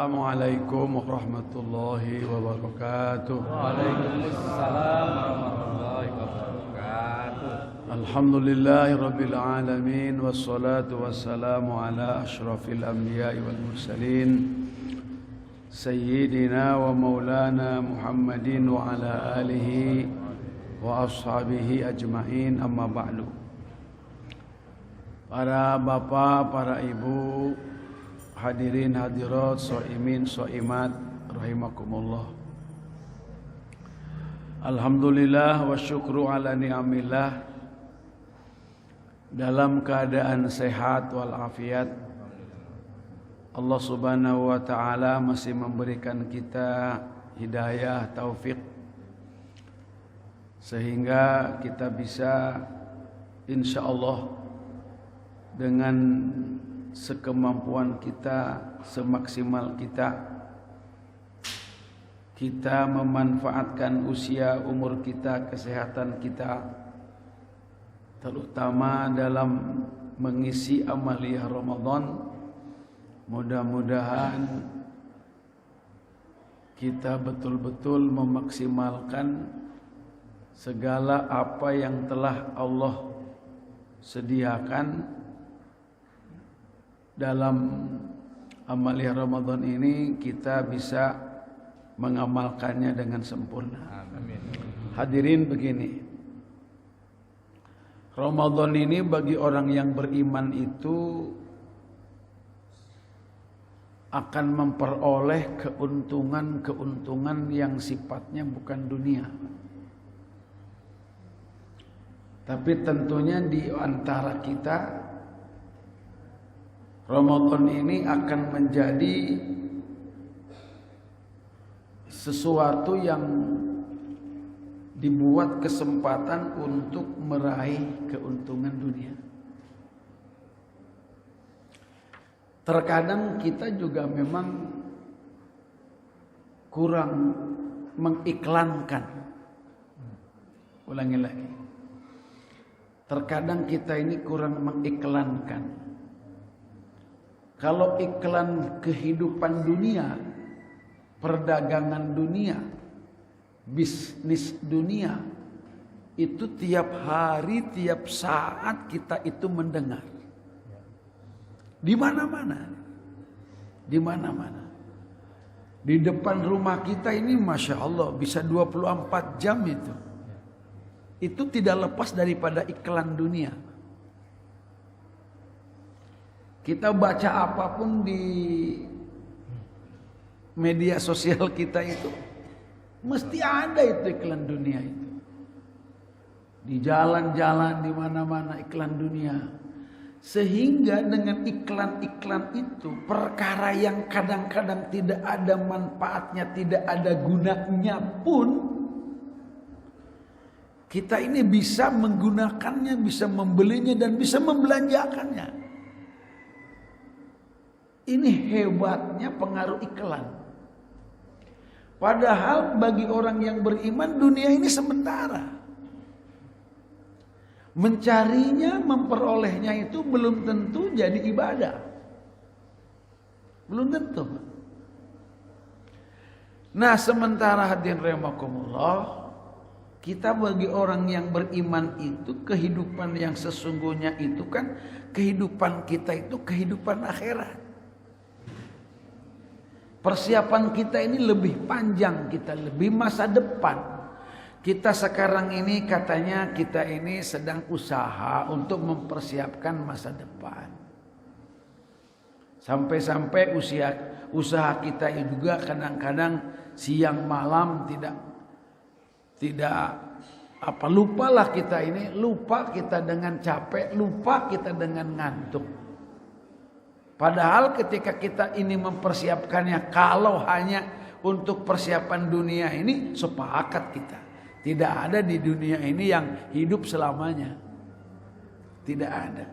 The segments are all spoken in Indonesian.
Assalamualaikum warahmatullahi wabarakatuh. Waalaikumsalam warahmatullahi wabarakatuh. Alhamdulillahirabbil alamin wassalatu wassalamu ala asyrafil anbiya'i wal mursalin sayyidina wa maulana Muhammadin wa ala alihi wa ashabihi ajmain, amma ba'du. Para bapak, para ibu, hadirin hadirat, shaimin shaimat rahimakumullah. Alhamdulillah wa syukru ala ni'amillah. Dalam keadaan sehat walafiat, Allah subhanahu wa ta'ala masih memberikan kita hidayah, taufik, sehingga kita bisa insyaallah dengan sekemampuan kita, semaksimal kita memanfaatkan usia umur kita, kesehatan kita, terutama dalam mengisi amaliyah Ramadan. Mudah-mudahan kita betul-betul memaksimalkan segala apa yang telah Allah sediakan dalam amaliyah Ramadan ini, kita bisa mengamalkannya dengan sempurna. Amin. Hadirin, begini, Ramadan ini bagi orang yang beriman itu akan memperoleh keuntungan-keuntungan yang sifatnya bukan dunia. Tapi tentunya di antara kita, Ramadan ini akan menjadi sesuatu yang dibuat kesempatan untuk meraih keuntungan dunia. Terkadang kita juga memang kurang mengiklankan. Ulangi lagi. Terkadang kita ini kurang mengiklankan. Kalau iklan kehidupan dunia, perdagangan dunia, bisnis dunia, itu tiap hari, tiap saat kita itu mendengar. Di mana-mana. Di mana-mana. Di depan rumah kita ini Masya Allah bisa 24 jam itu. Itu tidak lepas daripada iklan dunia. Kita baca apapun di media sosial kita itu, mesti ada itu iklan dunia itu. Di jalan-jalan, di mana-mana iklan dunia. Sehingga dengan iklan-iklan itu, perkara yang kadang-kadang tidak ada manfaatnya, tidak ada gunanya pun, kita ini bisa menggunakannya, bisa membelinya, dan bisa membelanjakannya. Ini hebatnya pengaruh iklan. Padahal bagi orang yang beriman, dunia ini sementara. Mencarinya, memperolehnya itu belum tentu jadi ibadah. Belum tentu. Nah, sementara hadirin rahimakumullah, kita bagi orang yang beriman itu, kehidupan yang sesungguhnya itu kan kehidupan kita itu kehidupan akhirat. Persiapan kita ini lebih panjang, kita lebih masa depan. Kita sekarang ini katanya kita ini sedang usaha untuk mempersiapkan masa depan. Sampai-sampai usaha kita juga kadang-kadang siang malam lupalah kita ini, lupa kita dengan capek, lupa kita dengan ngantuk. Padahal ketika kita ini mempersiapkannya, kalau hanya untuk persiapan dunia ini, sepakat kita. Tidak ada di dunia ini yang hidup selamanya. Tidak ada.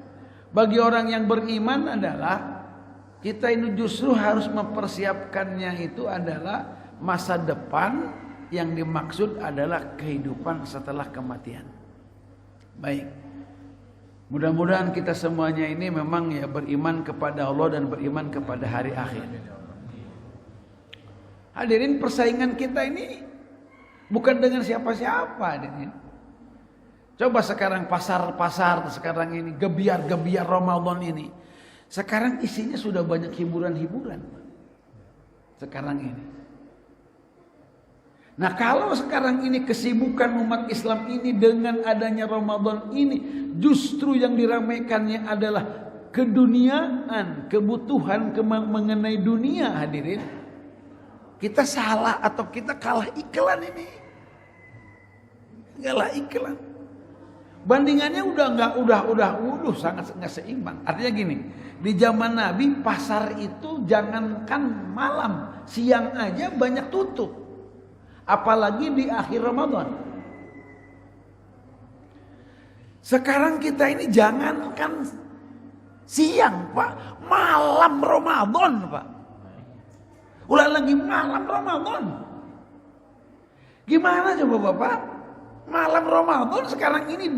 Bagi orang yang beriman adalah, kita ini justru harus mempersiapkannya itu adalah masa depan, yang dimaksud adalah kehidupan setelah kematian. Baik. Mudah-mudahan kita semuanya ini memang ya beriman kepada Allah dan beriman kepada hari akhir. Hadirin, persaingan kita ini bukan dengan siapa-siapa, hadirin. Coba sekarang pasar-pasar sekarang ini, gebiar-gebiar Ramadan ini. Sekarang isinya sudah banyak hiburan-hiburan. Sekarang ini. Nah, kalau sekarang ini kesibukan umat Islam ini dengan adanya Ramadan ini, justru yang diramaikannya adalah keduniaan, kebutuhan mengenai dunia, hadirin. Kita salah atau kita kalah iklan ini. Kalah iklan. Bandingannya udah sangat nggak seimbang. Artinya gini, di zaman Nabi pasar itu jangankan malam, siang aja banyak tutup. Apalagi di akhir Ramadan. Sekarang kita ini jangankan siang, Pak, malam Ramadan, Pak. Ulang lagi malam Ramadan. Gimana coba Bapak? Malam Ramadan sekarang ini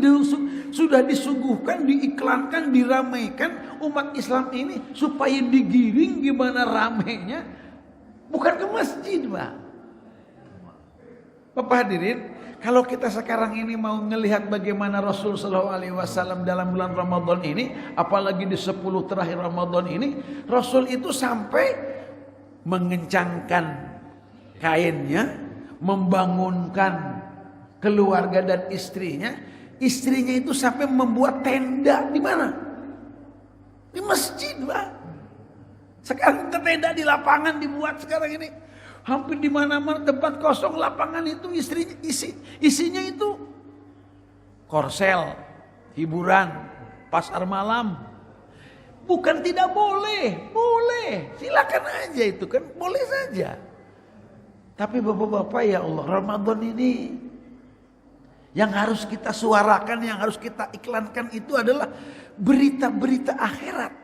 sudah disuguhkan, diiklankan, diramaikan umat Islam ini supaya digiring gimana ramainya. Bukan ke masjid, Pak. Bapak hadirin, kalau kita sekarang ini mau melihat bagaimana Rasul sallallahu alaihi wasallam dalam bulan Ramadan ini, apalagi di 10 terakhir Ramadan ini, Rasul itu sampai mengencangkan kainnya, membangunkan keluarga dan istrinya. Istrinya itu sampai membuat tenda di mana? Di masjid, Pak. Sekarang tenda di lapangan dibuat sekarang ini. Hampir di mana-mana tempat kosong lapangan itu isinya itu korsel, hiburan, pasar malam. Bukan tidak boleh, boleh. Silakan aja itu kan, boleh saja. Tapi Bapak-bapak, ya Allah, Ramadan ini yang harus kita suarakan, yang harus kita iklankan itu adalah berita-berita akhirat.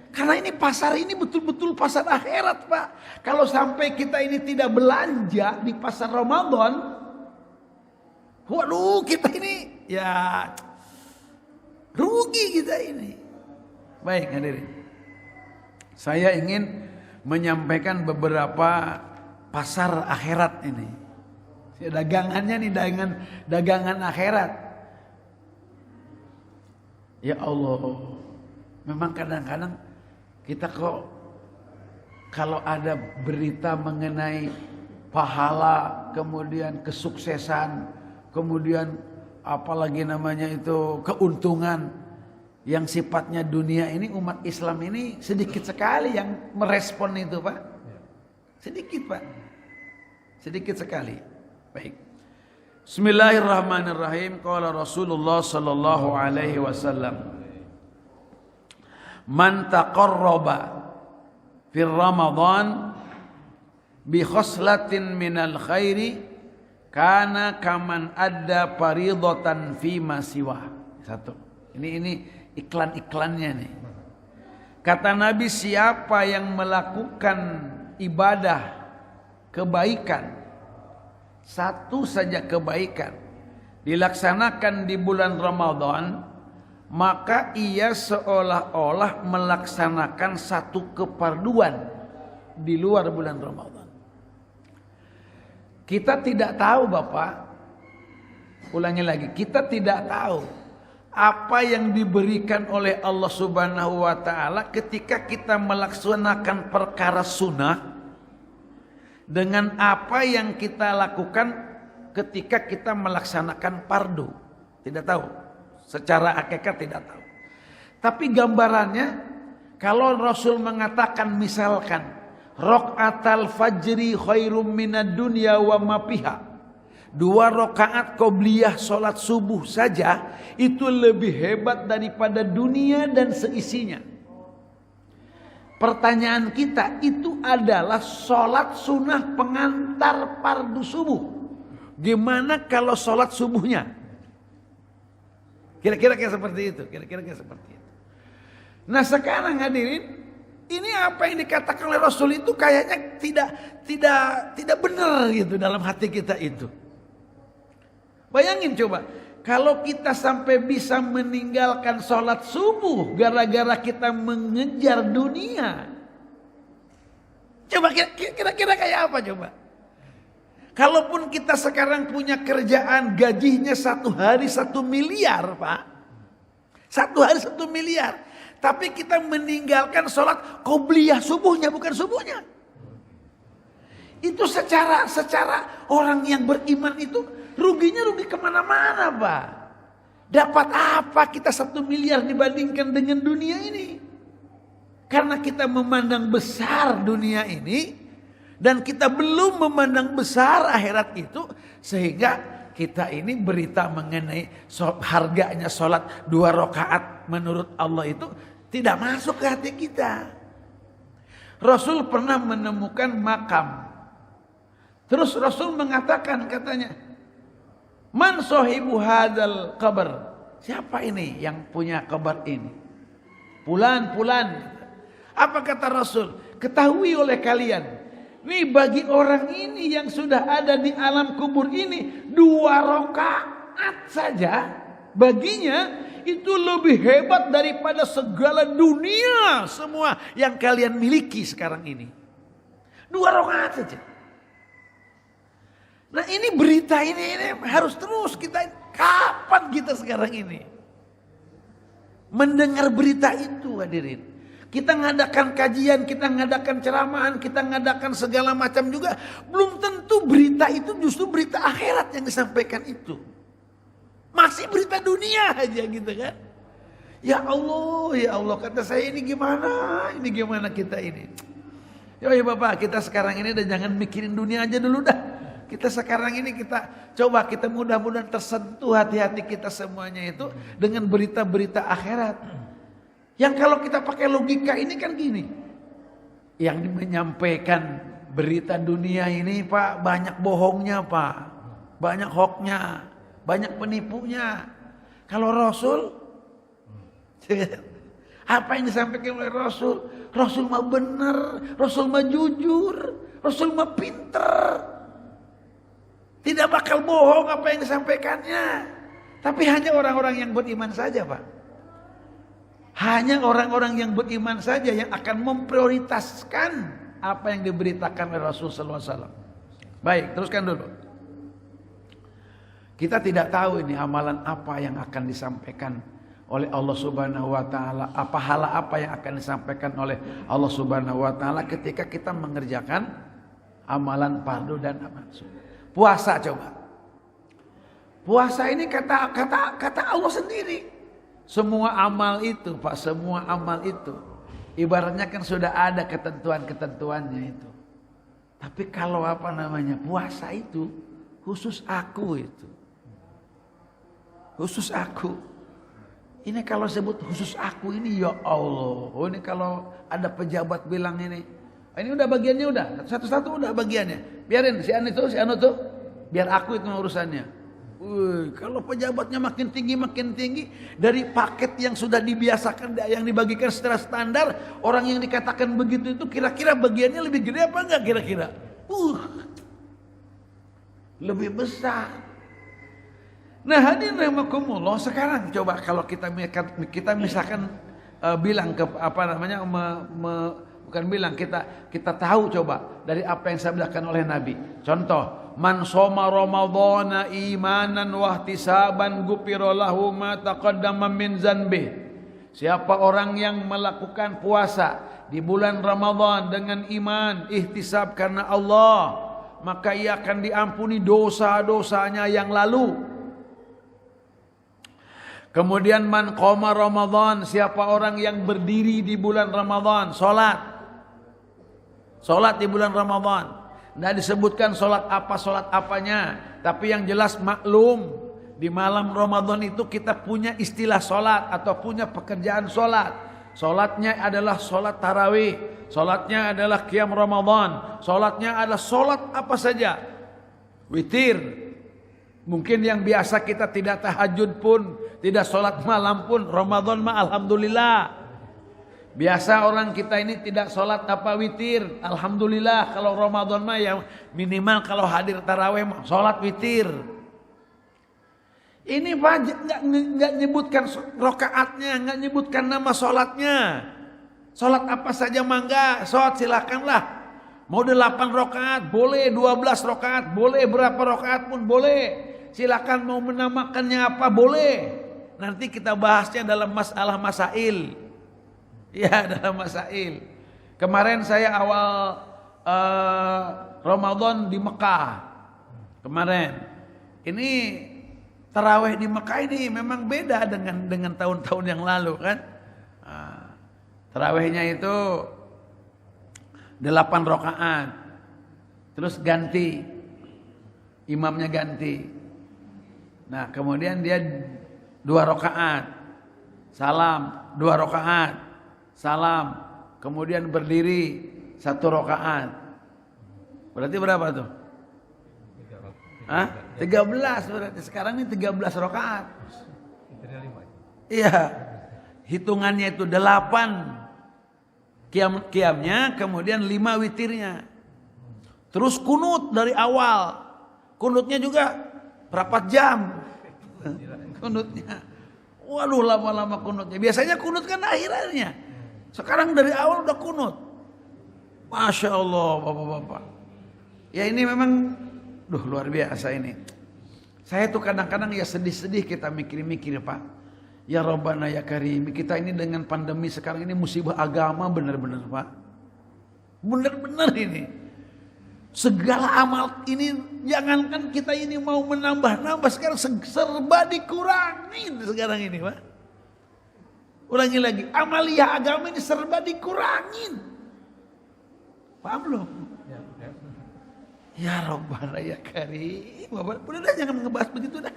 Karena ini pasar ini betul-betul pasar akhirat, Pak. Kalau sampai kita ini tidak belanja di pasar Ramadan, waduh, kita ini ya rugi kita ini. Baik, hadirin. Saya ingin menyampaikan beberapa pasar akhirat ini. Dagangannya nih, dagangan akhirat. Ya Allah, memang kadang-kadang kita kok kalau ada berita mengenai pahala, kemudian kesuksesan, kemudian apalagi namanya itu keuntungan yang sifatnya dunia ini, umat Islam ini sedikit sekali yang merespon itu, Pak. Sedikit, Pak. Sedikit sekali. Baik. Bismillahirrahmanirrahim. Qala Rasulullah sallallahu alaihi wasallam, man taqarraba fi Ramadan bi khoslatin minal khairi kana kaman adda faridatan fi ma siwa. Satu. Ini iklan-iklannya nih. Kata Nabi, siapa yang melakukan ibadah kebaikan, satu saja kebaikan dilaksanakan di bulan Ramadan, maka ia seolah-olah melaksanakan satu kefarduan di luar bulan Ramadan. Kita tidak tahu, Bapak. Ulangi lagi, kita tidak tahu apa yang diberikan oleh Allah Subhanahu wa taala ketika kita melaksanakan perkara sunnah dengan apa yang kita lakukan ketika kita melaksanakan fardu. Tidak tahu. Secara hakikat tidak tahu. Tapi gambarannya, kalau Rasul mengatakan misalkan raqatal fajri khairum minad dunya wa ma fiha, 2 rakaat qobliyah salat subuh saja itu lebih hebat daripada dunia dan seisinya. Pertanyaan kita, itu adalah salat sunnah pengantar fardu subuh. Gimana kalau salat subuhnya? Kira-kira kayak seperti itu, Nah, sekarang hadirin, ini apa yang dikatakan oleh Rasul itu kayaknya tidak benar gitu dalam hati kita itu. Bayangin coba, kalau kita sampai bisa meninggalkan sholat subuh gara-gara kita mengejar dunia. Coba kira-kira kayak apa coba? Kalaupun kita sekarang punya kerjaan gajinya 1 hari 1 miliar Pak. 1 hari 1 miliar. Tapi kita meninggalkan sholat qobliyah subuhnya bukan subuhnya. Itu secara orang yang beriman itu ruginya rugi kemana-mana Pak. Dapat apa kita 1 miliar dibandingkan dengan dunia ini? Karena kita memandang besar dunia ini dan kita belum memandang besar akhirat itu, sehingga kita ini berita mengenai harganya sholat 2 rakaat menurut Allah itu tidak masuk ke hati kita. Rasul pernah menemukan makam. Terus Rasul mengatakan katanya, man sahibu hadal qabr? Siapa ini yang punya kabar ini? Fulan. Apa kata Rasul? Ketahui oleh kalian, nih bagi orang ini yang sudah ada di alam kubur ini 2 rakaat saja baginya itu lebih hebat daripada segala dunia semua yang kalian miliki sekarang ini. 2 rakaat saja. Nah ini berita ini harus terus kita, kapan kita sekarang ini mendengar berita itu hadirin. Kita ngadakan kajian, kita ngadakan ceramahan, kita ngadakan segala macam juga. Belum tentu berita itu justru berita akhirat yang disampaikan itu. Masih berita dunia aja gitu kan. Ya Allah kata saya ini gimana kita ini. Ya Bapak, kita sekarang ini udah jangan mikirin dunia aja dulu dah. Kita sekarang ini kita mudah-mudahan tersentuh hati-hati kita semuanya itu dengan berita-berita akhirat. Yang kalau kita pakai logika ini kan gini. Yang menyampaikan berita dunia ini Pak, banyak bohongnya Pak. Banyak hoaxnya, banyak penipunya. Kalau Rasul, apa yang disampaikan oleh Rasul? Rasul mah benar, Rasul mah jujur, Rasul mah pinter. Tidak bakal bohong apa yang disampaikannya. Tapi hanya orang-orang yang beriman saja Pak. Hanya orang-orang yang beriman saja yang akan memprioritaskan apa yang diberitakan oleh Rasul sallallahu alaihi wasallam. Baik, teruskan dulu. Kita tidak tahu ini amalan apa yang akan disampaikan oleh Allah Subhanahu wa taala, pahala apa yang akan disampaikan oleh Allah Subhanahu wa taala ketika kita mengerjakan amalan fardu dan amal sunnah. Puasa coba. Puasa ini kata Allah sendiri. Semua amal itu Pak, semua amal itu ibaratnya kan sudah ada ketentuan-ketentuannya itu. Tapi kalau puasa itu khusus aku itu. Khusus aku. Ini kalau sebut khusus aku ini ya Allah. Oh ini kalau ada pejabat bilang ini udah bagiannya udah. Satu-satu udah bagiannya. Biarin si anu tuh. Biar aku itu urusannya. Kalau pejabatnya makin tinggi dari paket yang sudah dibiasakan yang dibagikan secara standar, orang yang dikatakan begitu itu kira-kira bagiannya lebih gede apa enggak kira-kira? Lebih besar. Nah hadirin rahimakumullah, sekarang coba kalau kita misalkan bilang ke bukan bilang kita tahu coba dari apa yang disabdakan oleh Nabi. Contoh, man shoma ramadhana imanan wa ihtisaban ghufira lahu ma taqaddama min dzanbi. Siapa orang yang melakukan puasa di bulan Ramadan dengan iman, ihtisab karena Allah, maka ia akan diampuni dosa-dosanya yang lalu. Kemudian man qoma Ramadan, siapa orang yang berdiri di bulan Ramadan, Salat di bulan Ramadan. Tidak disebutkan salat apanya. Tapi yang jelas maklum. Di malam Ramadan itu kita punya istilah salat. Atau punya pekerjaan salat. Salatnya adalah salat tarawih. Salatnya adalah qiyam Ramadan. Salatnya adalah salat apa saja. Witir. Mungkin yang biasa kita tidak tahajud pun. Tidak salat malam pun. Ramadan mah alhamdulillah. Biasa orang kita ini tidak sholat witir. Alhamdulillah kalau Ramadan mah ya minimal kalau hadir tarawih mah sholat witir. Ini Pak nggak nyebutkan rokaatnya, nggak nyebutkan nama sholatnya. Sholat apa saja mangga, sholat silakanlah. Mau 8 rakaat boleh, 12 rakaat boleh, berapa rakaat pun boleh. Silakan mau menamakannya apa boleh. Nanti kita bahasnya dalam masalah masail. Ya, dalam masail. Kemarin saya awal Ramadan di Mekah. Kemarin. Ini tarawih di Mekah ini memang beda dengan tahun-tahun yang lalu kan. Tarawihnya itu 8 rakaat. Terus ganti. Imamnya ganti. Nah, kemudian dia 2 rakaat. Salam, 2 rakaat. Salam, kemudian berdiri 1 rakaat. Berarti berapa tuh? 13 berarti. Sekarang ini 13 rakaat. Iya. Hitungannya itu 8 qiyamnya, kemudian 5 witirnya. Terus kunut dari awal. Kunutnya juga berapa jam? Kunutnya. Waduh, lama-lama kunutnya. Biasanya kunut kan akhirannya. Sekarang dari awal udah kunut. Masya Allah, bapak-bapak. Ya ini memang, luar biasa ini. Saya tuh kadang-kadang ya sedih-sedih kita mikir-mikir Pak. Ya Rabbana ya Karim, kita ini dengan pandemi sekarang ini musibah agama benar-benar Pak. Benar-benar ini. Segala amal ini, jangankan kita ini mau menambah-nambah, sekarang serba dikurangin sekarang ini Pak. Ulangi lagi, amalia agama ini serba dikurangin. Paham belum? Ya Rabbana ya Karim. Udah jangan ngebahas begitu dah.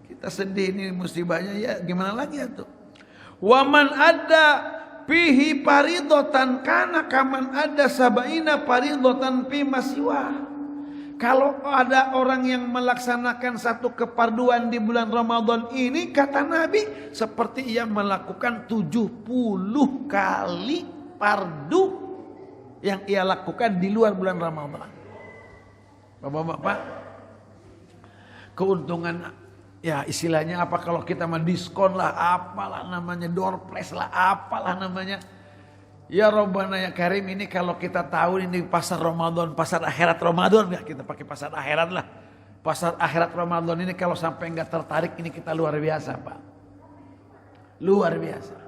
Kita sedih ini musibahnya ya, gimana lagi ya tuh. Waman ada pihi paridotan kana kaman ada sabaina paridotan pi masiwa. Kalau ada orang yang melaksanakan satu keparduan di bulan Ramadan ini, kata Nabi, seperti ia melakukan 70 kali pardu yang ia lakukan di luar bulan Ramadan. Bapak-bapak, keuntungan ya istilahnya apa kalau kita mah diskon lah, apalah namanya, door prize lah, apalah namanya. Ya Rabbana ya Karim, ini kalau kita tahu ini pasar Ramadan, pasar akhirat Ramadan, ya kita pakai pasar akhirat lah. Pasar akhirat Ramadan ini kalau sampai enggak tertarik, ini kita luar biasa Pak. Luar biasa.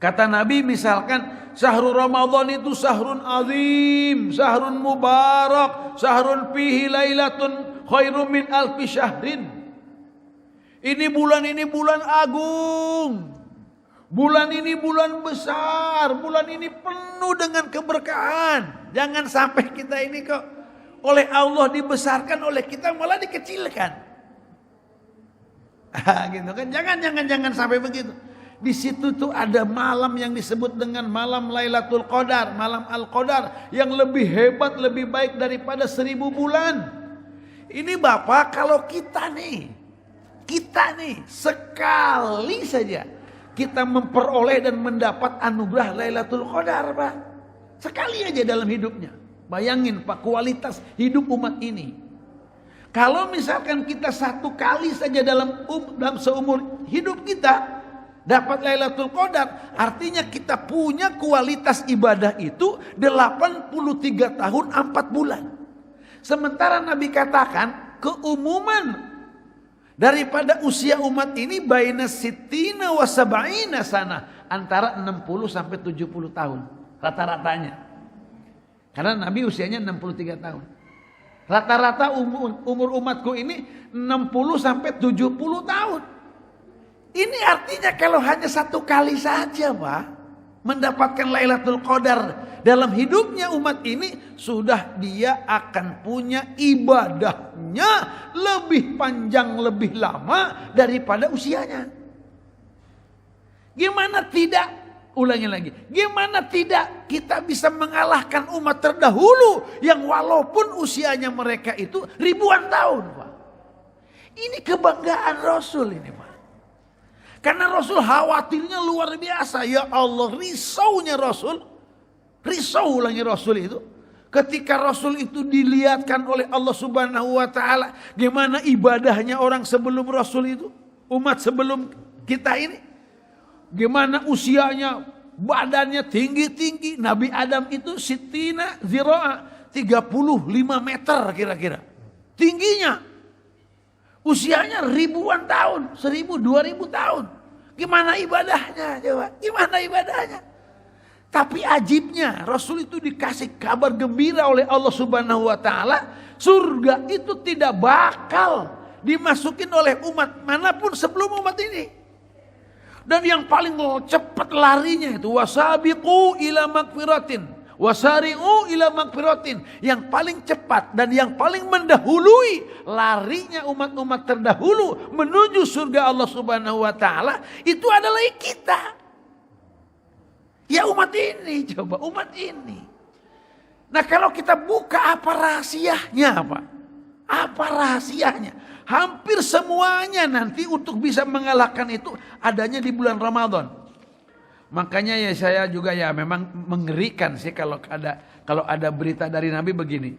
Kata Nabi misalkan syahrul Ramadan itu syahrun azim, syahrun mubarak, syahrun fihi lailatun khairum min alfi syahrin. Ini bulan agung. Bulan ini bulan besar, bulan ini penuh dengan keberkahan. Jangan sampai kita ini kok oleh Allah dibesarkan, oleh kita malah dikecilkan. Gitu kan? Jangan sampai begitu. Di situ tuh ada malam yang disebut dengan malam Lailatul Qadar, malam Al-Qadar yang lebih hebat, lebih baik daripada 1000 bulan. Ini Bapak, kalau kita nih sekali saja kita memperoleh dan mendapat anugerah Lailatul Qadar, Pak. Sekali aja dalam hidupnya. Bayangin Pak, kualitas hidup umat ini. Kalau misalkan kita 1 kali saja dalam seumur hidup kita dapat Lailatul Qadar, artinya kita punya kualitas ibadah itu 83 tahun 4 bulan. Sementara Nabi katakan keumuman daripada usia umat ini baina sittina wa sab'ina sana, antara 60 sampai 70 tahun rata-ratanya. Karena Nabi usianya 63 tahun. Rata-rata umur umatku ini 60 sampai 70 tahun. Ini artinya kalau hanya 1 kali saja Pak mendapatkan Lailatul Qadar dalam hidupnya umat ini, sudah dia akan punya ibadahnya lebih panjang, lebih lama daripada usianya. Gimana tidak, ulangi lagi, gimana tidak kita bisa mengalahkan umat terdahulu yang walaupun usianya mereka itu ribuan tahun Pak. Ini kebanggaan Rasul ini Pak. Karena Rasul khawatirnya luar biasa. Ya Allah, risaunya Rasul. Risau lagi Rasul itu. Ketika Rasul itu dilihatkan oleh Allah Subhanahu wa ta'ala. Gimana ibadahnya orang sebelum Rasul itu. Umat sebelum kita ini. Gimana usianya badannya tinggi-tinggi. Nabi Adam itu sitina zira'a, 35 meter kira-kira tingginya. Usianya ribuan tahun, 1000, 2000 tahun. Gimana ibadahnya coba? Gimana ibadahnya? Tapi ajibnya Rasul itu dikasih kabar gembira oleh Allah Subhanahu wa taala, surga itu tidak bakal dimasukin oleh umat manapun sebelum umat ini. Dan yang paling cepat larinya itu wasabiqu ila magfiratin, wasari'u ila magfiratin. Yang paling cepat dan yang paling mendahului larinya umat-umat terdahulu menuju surga Allah Subhanahu wa taala itu adalah kita. Ya umat ini, coba umat ini. Nah kalau kita buka apa rahasianya Pak? Apa rahasianya? Hampir semuanya nanti untuk bisa mengalahkan itu adanya di bulan Ramadan. Makanya ya saya juga ya memang mengerikan sih kalau ada berita dari Nabi begini.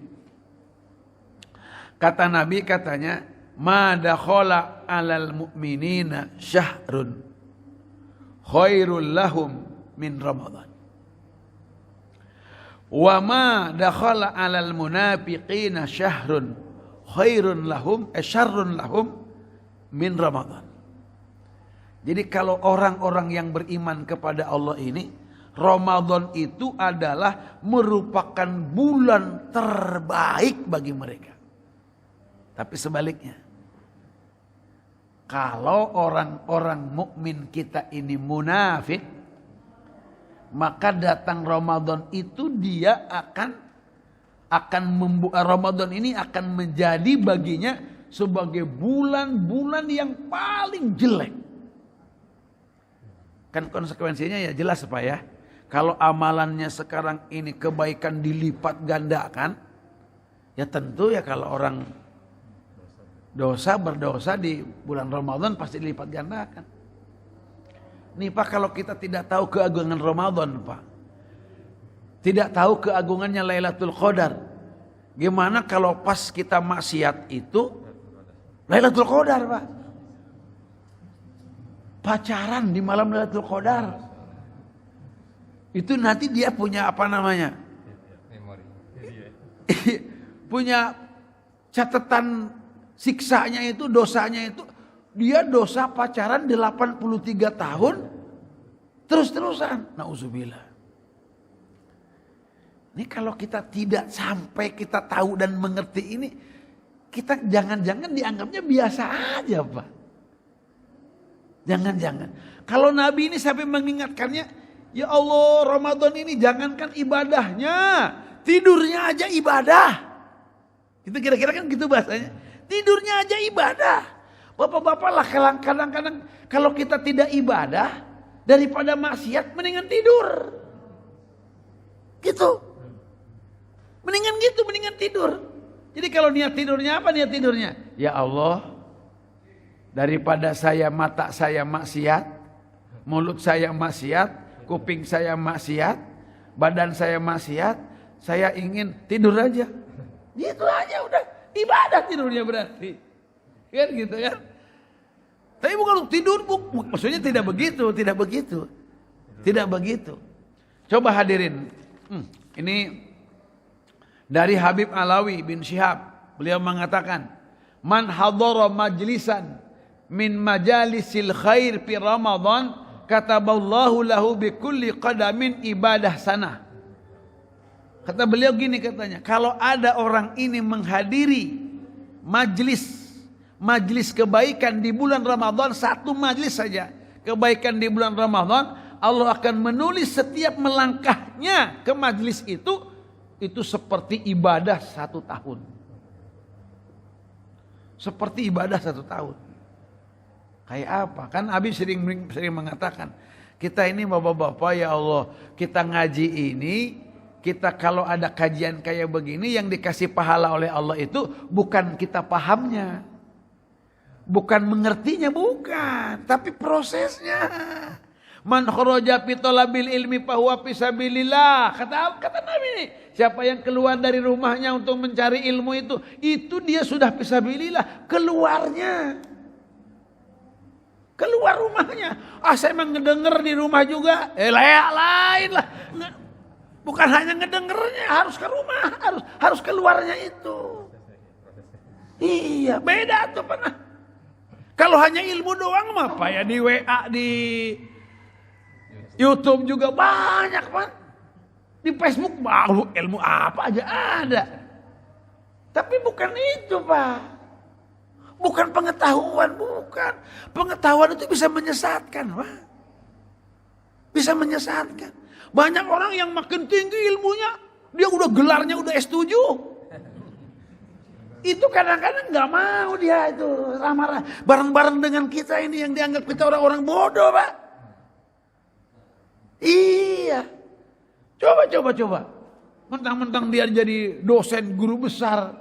Kata Nabi katanya, ma dakhala 'alal mu'minina syahrun khairul lahum min Ramadan. Wa ma dakhala 'alal munafiqina syahrun khairun lahum syarrun lahum min Ramadan. Jadi kalau orang-orang yang beriman kepada Allah ini, Ramadan itu adalah merupakan bulan terbaik bagi mereka. Tapi sebaliknya, kalau orang-orang mukmin kita ini munafik, maka datang Ramadan itu dia Ramadan ini akan menjadi baginya sebagai bulan-bulan yang paling jelek. Kan konsekuensinya ya jelas Pak ya. Kalau amalannya sekarang ini kebaikan dilipat gandakan, ya tentu ya kalau orang berdosa di bulan Ramadan pasti dilipat gandakan. Nih Pak, kalau kita tidak tahu keagungan Ramadan Pak, tidak tahu keagungannya Lailatul Qadar, gimana kalau pas kita maksiat itu Lailatul Qadar Pak? Pacaran di malam Lailatul Qadar, itu nanti dia punya apa namanya? Punya catatan siksanya itu, dosanya itu. Dia dosa pacaran 83 tahun terus-terusan. Nauzubillah. Ini kalau kita tidak sampai kita tahu dan mengerti ini, kita jangan-jangan dianggapnya biasa aja Pak. Jangan-jangan. Kalau Nabi ini sampai mengingatkannya, ya Allah Ramadan ini jangankan ibadahnya, tidurnya aja ibadah. Itu kira-kira kan gitu bahasanya. Tidurnya aja ibadah. Bapak-bapak lah kadang-kadang kalau kita tidak ibadah daripada maksiat mendingan tidur. Gitu. Mendingan tidur. Jadi kalau niat tidurnya apa niat tidurnya? Ya Allah, daripada mata saya maksiat, mulut saya maksiat, kuping saya maksiat, badan saya maksiat, saya ingin tidur aja. Gitu aja udah, ibadah tidurnya berarti. Kan gitu kan? Tapi bukan tidur, maksudnya tidak begitu. Coba hadirin, ini dari Habib Alawi bin Syihab, beliau mengatakan, man hadara majlisan min majalisil khair fi Ramadan, kataballahu lahu bi kulli qadamin ibadah sanah. Kata beliau gini katanya, kalau ada orang ini menghadiri majlis kebaikan di bulan Ramadan, satu majlis saja kebaikan di bulan Ramadan, Allah akan menulis setiap melangkahnya ke majlis itu seperti ibadah 1 tahun. Seperti ibadah 1 tahun. Kayak apa? Kan Habib sering mengatakan, kita ini bapak-bapak ya Allah, kita ngaji ini, kita kalau ada kajian kayak begini yang dikasih pahala oleh Allah itu bukan kita pahamnya. Bukan mengertinya, bukan, tapi prosesnya. Man kharaja fi talabil ilmi fa huwa fi sabilillah. Kata Nabi ini, siapa yang keluar dari rumahnya untuk mencari ilmu itu dia sudah fi sabilillah, keluarnya Keluar rumahnya. Saya emang ngedenger di rumah juga. Lain lah. Bukan hanya ngedengernya, harus ke rumah, harus keluarnya itu. Iya, beda tuh pernah. Kalau hanya ilmu doang mah apa ya, di WA, di YouTube juga banyak, Pak. Di Facebook baru ilmu apa aja ada. Tapi bukan itu, Pak. Bukan pengetahuan, bukan. Pengetahuan itu bisa menyesatkan, Pak. Bisa menyesatkan. Banyak orang yang makin tinggi ilmunya, dia udah gelarnya udah S7. Itu kadang-kadang nggak mau dia itu ramah bareng-bareng dengan kita ini yang dianggap kita orang-orang bodoh, Pak. Iya. Coba. Mentang-mentang dia jadi dosen guru besar,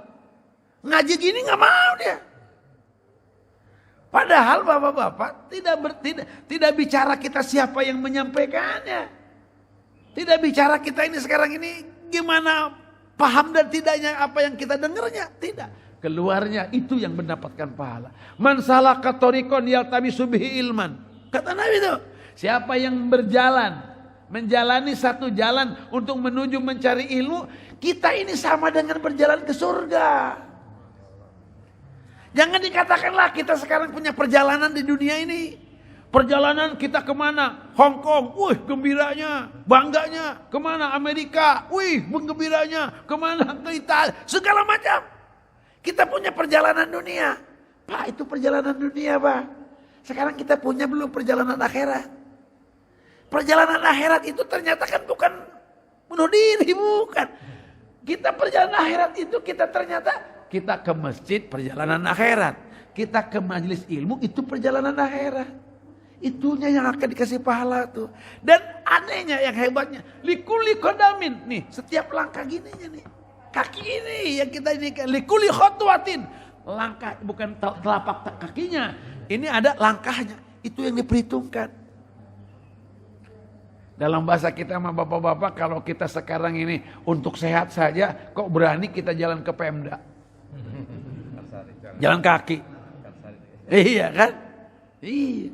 ngaji gini nggak mau dia. Padahal bapak-bapak tidak bicara kita siapa yang menyampaikannya. Tidak bicara kita ini sekarang ini gimana paham dan tidaknya apa yang kita dengarnya. Tidak. Keluarnya itu yang mendapatkan pahala. Man salaka tariqan yaltamisu bihi ilman. Kata Nabi itu. Siapa yang menjalani satu jalan untuk menuju mencari ilmu. Kita ini sama dengan berjalan ke surga. Jangan dikatakanlah kita sekarang punya perjalanan di dunia ini. Perjalanan kita kemana? Hong Kong, wih gembiranya, bangganya. Kemana? Amerika, wih menggembiranya. Kemana? Ke Italia, segala macam. Kita punya perjalanan dunia. Pak, itu perjalanan dunia, Pak. Sekarang kita punya belum perjalanan akhirat. Perjalanan akhirat itu ternyata kan bukan bunuh diri, bukan. Kita perjalanan akhirat itu kita ke masjid perjalanan akhirat. Kita ke majelis ilmu itu perjalanan akhirat. Itunya yang akan dikasih pahala tuh. Dan anehnya yang hebatnya, likuli kodamin nih, setiap langkah gininya nih, kaki ini yang kita ini likuli khotwatin, langkah bukan telapak kakinya, ini ada langkahnya, itu yang diperhitungkan. Dalam bahasa kita sama bapak-bapak, kalau kita sekarang ini untuk sehat saja, kok berani kita jalan ke Pemda, jalan kaki, iya kan, iya.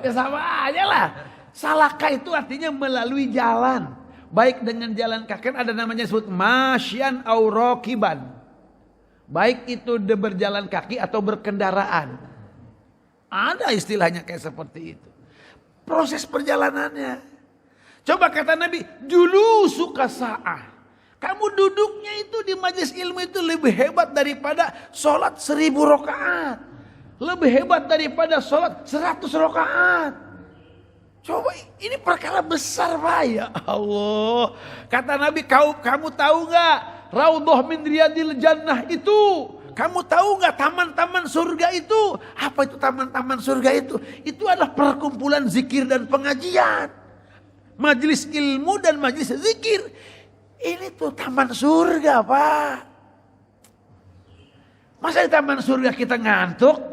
Ya sama aja lah. Salaka itu artinya melalui jalan. Baik dengan jalan kaki, ada namanya disebut masyan au rakiban. Baik itu berjalan kaki atau berkendaraan. Ada istilahnya kayak seperti itu. Proses perjalanannya. Coba kata Nabi, dulu suka sa'ah. Kamu duduknya itu di majelis ilmu itu lebih hebat daripada sholat 1000 rakaat. Lebih hebat daripada sholat 100 rakaat. Coba ini perkara besar, Pak. Ya Allah. Kata Nabi, kamu tahu gak? Raudhah min riyadil jannah itu. Kamu tahu gak taman-taman surga itu? Apa itu taman-taman surga itu? Itu adalah perkumpulan zikir dan pengajian. Majelis ilmu dan majelis zikir. Ini tuh taman surga, Pak. Masa di taman surga kita ngantuk?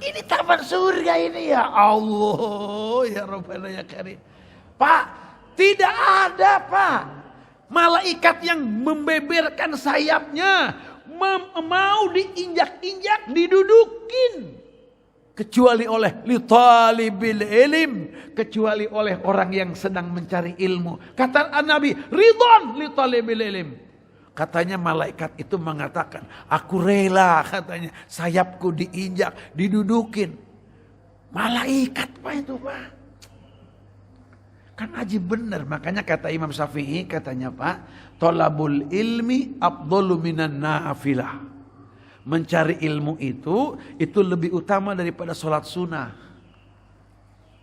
Ini taman surga ini, ya Allah, ya Rabbana ya Karim. Pak, tidak ada, Pak, malaikat yang membeberkan sayapnya, mau diinjak-injak, didudukin. Kecuali oleh li talibil ilm, kecuali oleh orang yang sedang mencari ilmu. Kata Nabi, ridwan li talibil ilm. Katanya malaikat itu mengatakan, aku rela katanya sayapku diinjak, didudukin. Malaikat Pak itu, Pak. Kan aji benar, makanya kata Imam Syafi'i katanya, Pak, tolabul ilmi afdalu minan nafilah. Mencari ilmu itu lebih utama daripada sholat sunnah.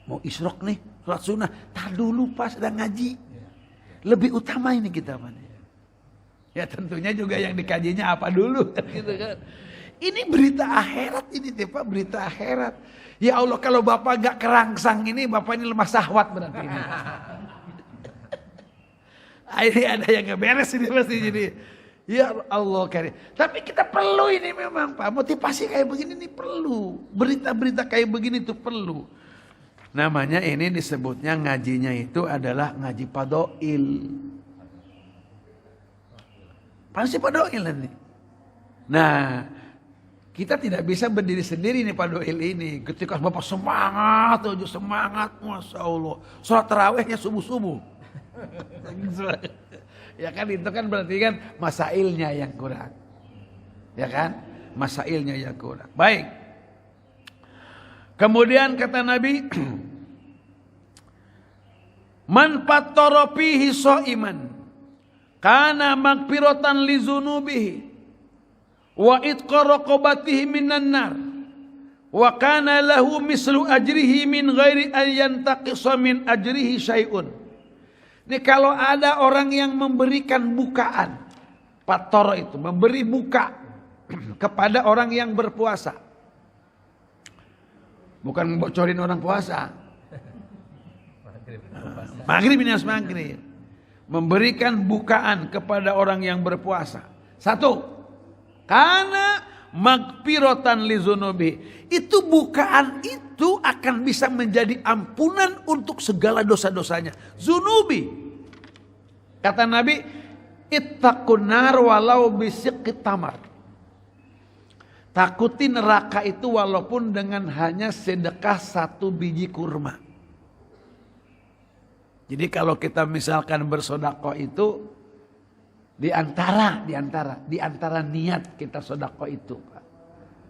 Mau isyrok nih, sholat sunnah, tar dulu Pak sedang ngaji. Lebih utama ini kita, Pak. Ya tentunya juga yang dikajinya apa dulu gitu kan. Ini berita akhirat ini Pak, berita akhirat. Ya Allah, kalau Bapak gak kerangsang ini, Bapak ini lemah syahwat berarti ini. Ini ada yang gak beres ini pasti jadi. Ya Allah karim. Tapi kita perlu ini memang Pak, motivasi kayak begini ini perlu. Berita-berita kayak begini tuh perlu. Namanya ini disebutnya ngajinya itu adalah ngaji padoil. Pasti padoil ini. Nah, Kita tidak bisa berdiri sendiri nih Pak Doil ini. Ketika Bapak semangat, Masya Allah. Sholat tarawihnya subuh-subuh. Ya kan itu kan berarti kan masailnya yang kurang. Ya kan? Masailnya yang kurang. Baik. Kemudian kata Nabi, man fattara fihi shaiman kana magfiratan li dzunubihi wa itqa raqabatihi minan nar wa kana lahu mislu ajrihi min ghairi an yantaqisa min ajrihi syai'un. Ini kalau ada orang yang memberikan bukaan, fattara itu memberi buka kepada orang yang berpuasa. Bukan bocorin orang puasa. Maghrib ini harus maghrib. Memberikan bukaan kepada orang yang berpuasa. Satu, karena magfiratan li dzunubi. Itu bukaan itu akan bisa menjadi ampunan untuk segala dosa-dosanya. Zunubi. Kata Nabi, ittaqun nar walau bisiqqit tamar. Takuti neraka itu walaupun dengan hanya sedekah 1 biji kurma. Jadi kalau kita misalkan bersedekah itu di antara niat kita sedekah itu, Pak.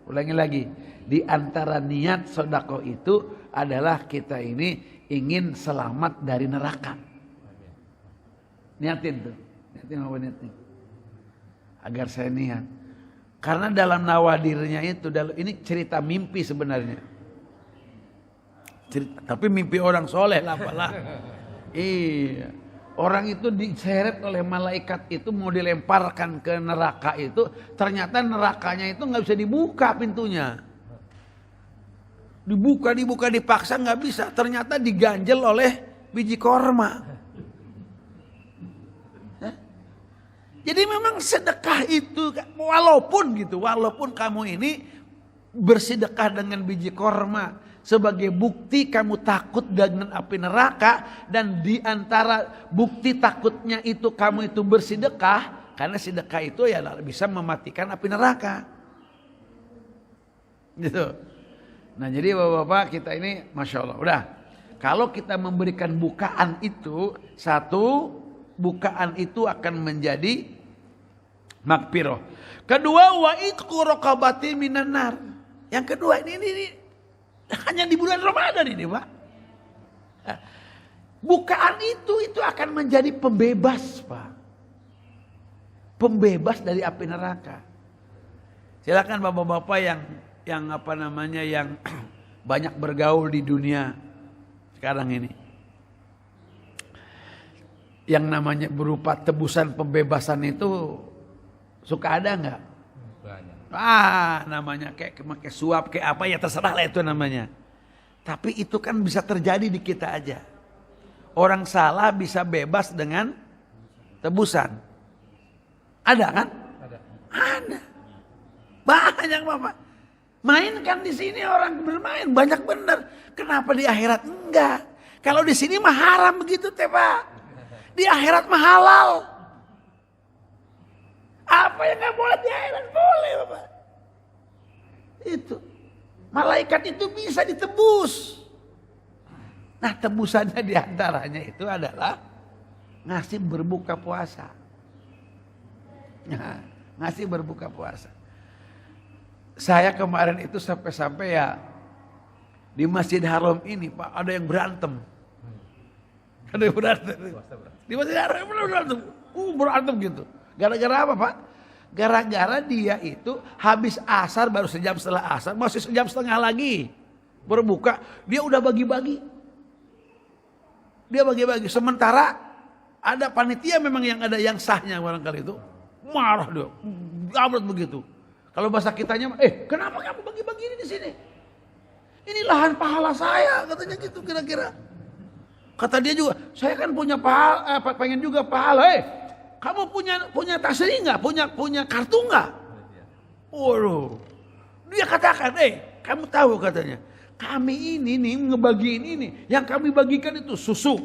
Ulangi lagi, di antara niat sedekah itu adalah kita ini ingin selamat dari neraka. Niatin tuh, niatin. Agar saya niat. Karena dalam nawadirnya itu, ini cerita mimpi sebenarnya. Tapi mimpi orang soleh lah apalah. Iya. Orang itu diseret oleh malaikat itu mau dilemparkan ke neraka itu. Ternyata nerakanya itu gak bisa dibuka pintunya. Dibuka dipaksa gak bisa. Ternyata diganjel oleh biji korma. Jadi memang sedekah itu walaupun kamu ini bersedekah dengan biji korma sebagai bukti kamu takut dengan api neraka, dan di antara bukti takutnya itu kamu itu bersedekah karena sedekah itu ya bisa mematikan api neraka. Gitu. Nah, jadi Bapak-bapak kita ini Masya Allah. Udah. Kalau kita memberikan bukaan itu, satu, bukaan itu akan menjadi magfirah. Kedua, wa itqu raqabati minan nar. Yang kedua ini hanya di bulan Ramadan ini, Pak. Bukaan itu akan menjadi pembebas, Pak. Pembebas dari api neraka. Silakan Bapak-bapak yang banyak bergaul di dunia sekarang ini. Yang namanya berupa tebusan pembebasan itu suka ada nggak? Banyak. Namanya kayak suap, kayak apa ya terserah lah itu namanya. Tapi itu kan bisa terjadi di kita aja. Orang salah bisa bebas dengan tebusan. Ada kan? Ada. Banyak Bapak. Main kan di sini orang bermain banyak bener. Kenapa di akhirat enggak? Kalau di sini mah haram begitu teh Pak. Di akhirat mah halal. Apa yang nggak boleh di akhirat boleh, Bapak. Itu malaikat itu bisa ditebus. Nah, tebusannya diantaranya itu adalah ngasih berbuka puasa. Nah, ngasih berbuka puasa. Saya kemarin itu sampai ya di Masjid Haram ini Pak ada yang berantem. Ada yang berantem. Di Masjid Haram berantem gitu. Gara-gara apa Pak? Gara-gara dia itu habis asar baru sejam setelah asar, masih sejam setengah lagi berbuka, dia udah bagi-bagi. Dia bagi-bagi. Sementara ada panitia memang yang ada yang sahnya barangkali itu. Marah dia. Gamret begitu. Kalau bahasa kitanya, kenapa kamu bagi-bagi ini di sini? Ini lahan pahala saya, katanya gitu kira-kira. Kata dia juga, saya kan punya pahala, pengen juga pahala. Kamu punya tasri nggak? Punya kartu nggak? Waduh, dia katakan, kamu tahu katanya, kami ini nih ngebagiin ini, yang kami bagikan itu susu,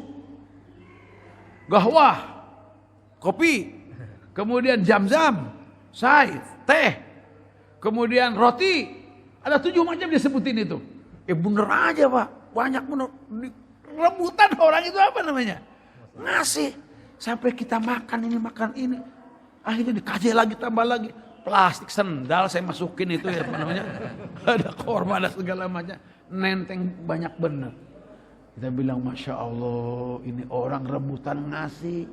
gahwah, kopi, kemudian jam-jam, teh, Kemudian roti, ada 7 macam disebutin itu. Bener aja Pak, banyak bener. Rebutan orang itu apa namanya? Ngasih. Sampai kita makan ini. Akhirnya dikasih lagi, tambah lagi. Plastik sendal saya masukin itu ya, apa namanya? Ada korma, ada segala macam. Nenteng banyak bener. Kita bilang Masya Allah, ini orang rebutan ngasih.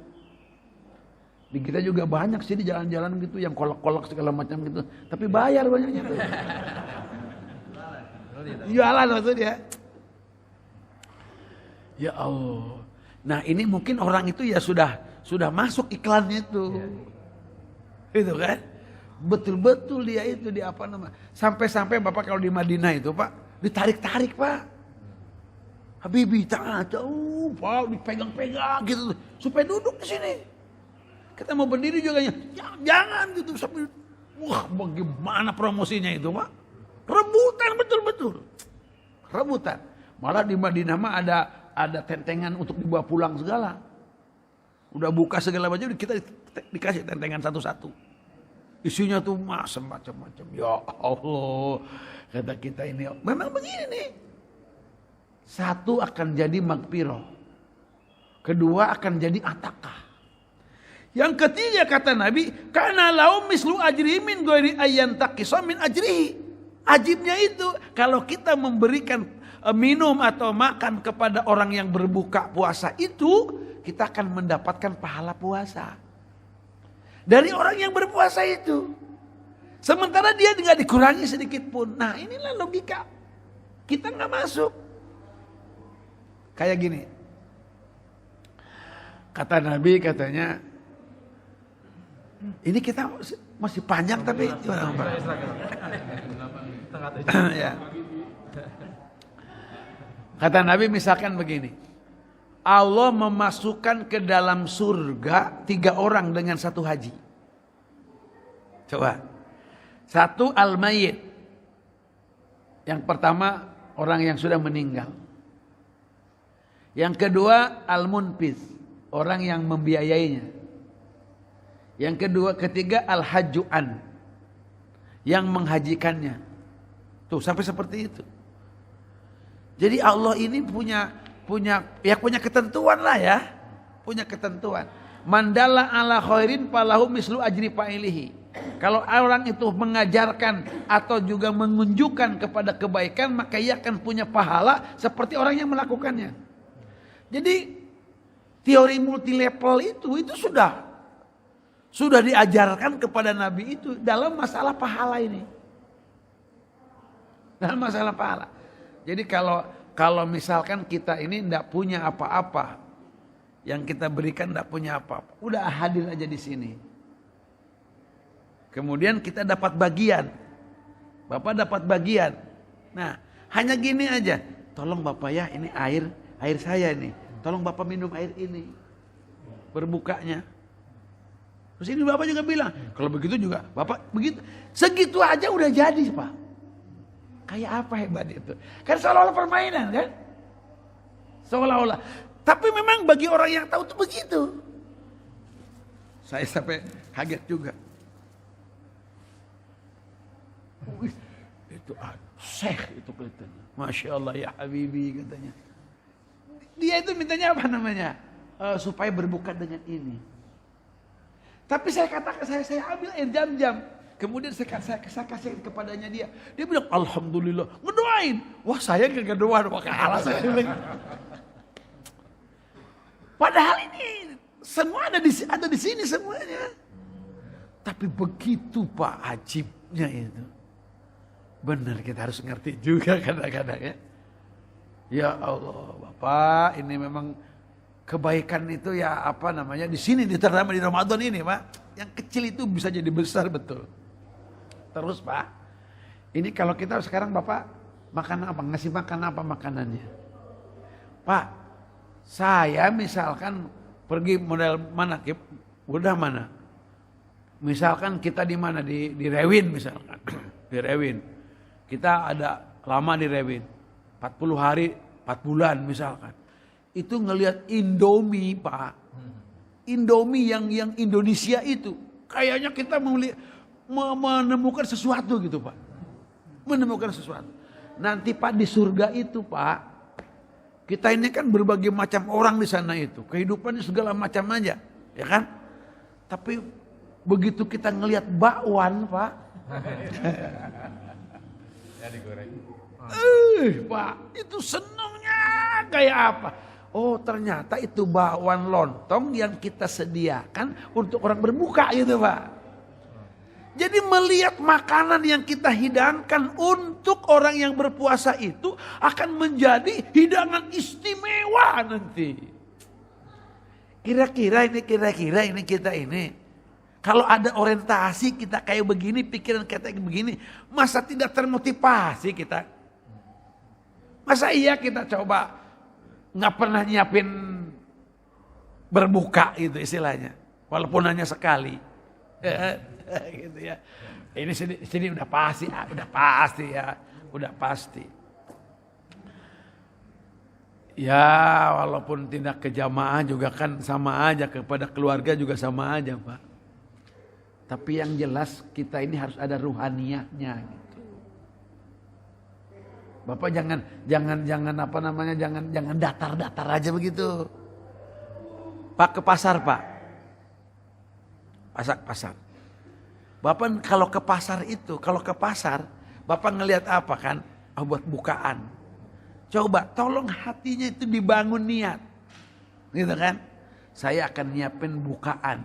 Di kita juga banyak sih di jalan-jalan gitu yang kolak-kolak segala macam gitu. Tapi bayar banyaknya tuh. Jualan maksudnya. Ya Allah. Nah ini mungkin orang itu ya sudah masuk iklannya itu. Itu kan. Betul-betul dia itu di apa namanya. Sampai-sampai Bapak kalau di Madinah itu Pak, ditarik-tarik Pak. Habibi tak jauh, Pak, dipegang-pegang gitu supaya duduk di sini. Kita mau berdiri juga jangan gitu sampai wah bagaimana promosinya itu Pak? Rebutan betul-betul. Rebutan. Malah di Madinah mah ada tentengan untuk dibawa pulang segala. Udah buka segala macam kita dikasih tentengan satu-satu. Isinya tuh macam-macam. Ya Allah, kata kita ini memang begini nih. Satu akan jadi magfirah. Kedua akan jadi atakah. Yang ketiga kata Nabi, kana laum mislu ajri min ghairi ayyan taqisa min ajrihi. Ajibnya itu kalau kita memberikan minum atau makan kepada orang yang berbuka puasa itu, kita akan mendapatkan pahala puasa. Dari orang yang berpuasa itu. Sementara dia tidak dikurangi sedikit pun. Nah inilah logika. Kita nggak masuk. Kayak gini. Kata Nabi katanya. Ini kita masih panjang tapi. Ya. Kata Nabi misalkan begini. Allah memasukkan ke dalam surga 3 orang dengan 1 haji. Coba. 1 al-mayyit. Yang pertama orang yang sudah meninggal. Yang kedua al-munfiz. Orang yang membiayainya. Yang ketiga al-hajju'an. Yang menghajikannya. Tuh sampai seperti itu. Jadi Allah ini punya ketentuan lah ya. Punya ketentuan. Mandala ala khairin falahu mislu ajri fa'ilihi. Kalau orang itu mengajarkan atau juga menunjukkan kepada kebaikan, maka ia akan punya pahala seperti orang yang melakukannya. Jadi teori multilevel itu sudah diajarkan kepada Nabi itu dalam masalah pahala ini. Dalam masalah pahala. Jadi kalau misalkan kita ini tidak punya apa-apa, yang kita berikan tidak punya apa-apa, udah hadir aja di sini. Kemudian kita dapat bagian, Bapak dapat bagian. Nah, hanya gini aja, tolong Bapak ya, ini air saya ini, tolong Bapak minum air ini, berbukanya. Terus ini Bapak juga bilang, kalau begitu juga Bapak begitu, segitu aja udah jadi Pak. Kayak apa hebat itu? Kan seolah-olah permainan kan? Seolah-olah. Tapi memang bagi orang yang tahu itu begitu. Saya sampai kaget juga. Itu syekh itu kelihatannya. Masya Allah ya Habibi katanya. Dia itu mintanya apa namanya? Supaya berbuka dengan ini. Tapi saya katakan saya ambil air jam-jam. Kemudian saya kasih kepadanya dia. Dia bilang alhamdulillah. Ngedoain. Wah saya gak doa kalah saya. Padahal ini semua ada di sini semuanya. Tapi begitu Pak ajibnya itu. Benar kita harus ngerti juga kadang-kadang ya. Ya Allah Bapak ini memang kebaikan itu ya apa namanya di sini terutama di Ramadan ini Pak. Yang kecil itu bisa jadi besar betul. Terus Pak, ini kalau kita sekarang Bapak makan apa? Ngasih makan apa makanannya? Pak, saya misalkan pergi model mana? Udah mana? Misalkan kita di mana? Di Rewin misalkan. Di Rewin. Kita ada lama di Rewin. 40 hari, 4 bulan misalkan. Itu ngelihat Indomie Pak. Indomie yang Indonesia itu. Kayaknya kita mau lihat. menemukan sesuatu gitu Pak. Menemukan sesuatu. Nanti Pak di surga itu Pak, kita ini kan berbagai macam orang di sana itu. Kehidupannya segala macam aja, ya kan? Tapi begitu kita ngelihat bakwan Pak. Ya digoreng. Pak, itu senangnya kayak apa? Oh ternyata itu bakwan lontong yang kita sediakan untuk orang berbuka gitu Pak. Jadi melihat makanan yang kita hidangkan untuk orang yang berpuasa itu akan menjadi hidangan istimewa nanti. Kira-kira ini kita ini. Kalau ada orientasi kita kayak begini, pikiran kita kayak begini. Masa tidak termotivasi kita? Masa iya kita coba nggak pernah nyiapin berbuka gitu istilahnya. Walaupun hanya sekali. Gitu ya. Ini sini udah pasti ya, udah pasti. Ya, walaupun tindak kejamaah juga kan sama aja, kepada keluarga juga sama aja, Pak. Tapi yang jelas kita ini harus ada ruhaniyahnya gitu. Bapak jangan apa namanya, jangan datar-datar aja begitu. Pak ke pasar, Pak. Pasar. Bapak kalau ke pasar, Bapak ngelihat apa kan? Oh, buat bukaan. Coba tolong hatinya itu dibangun niat. Gitu kan? Saya akan nyiapin bukaan.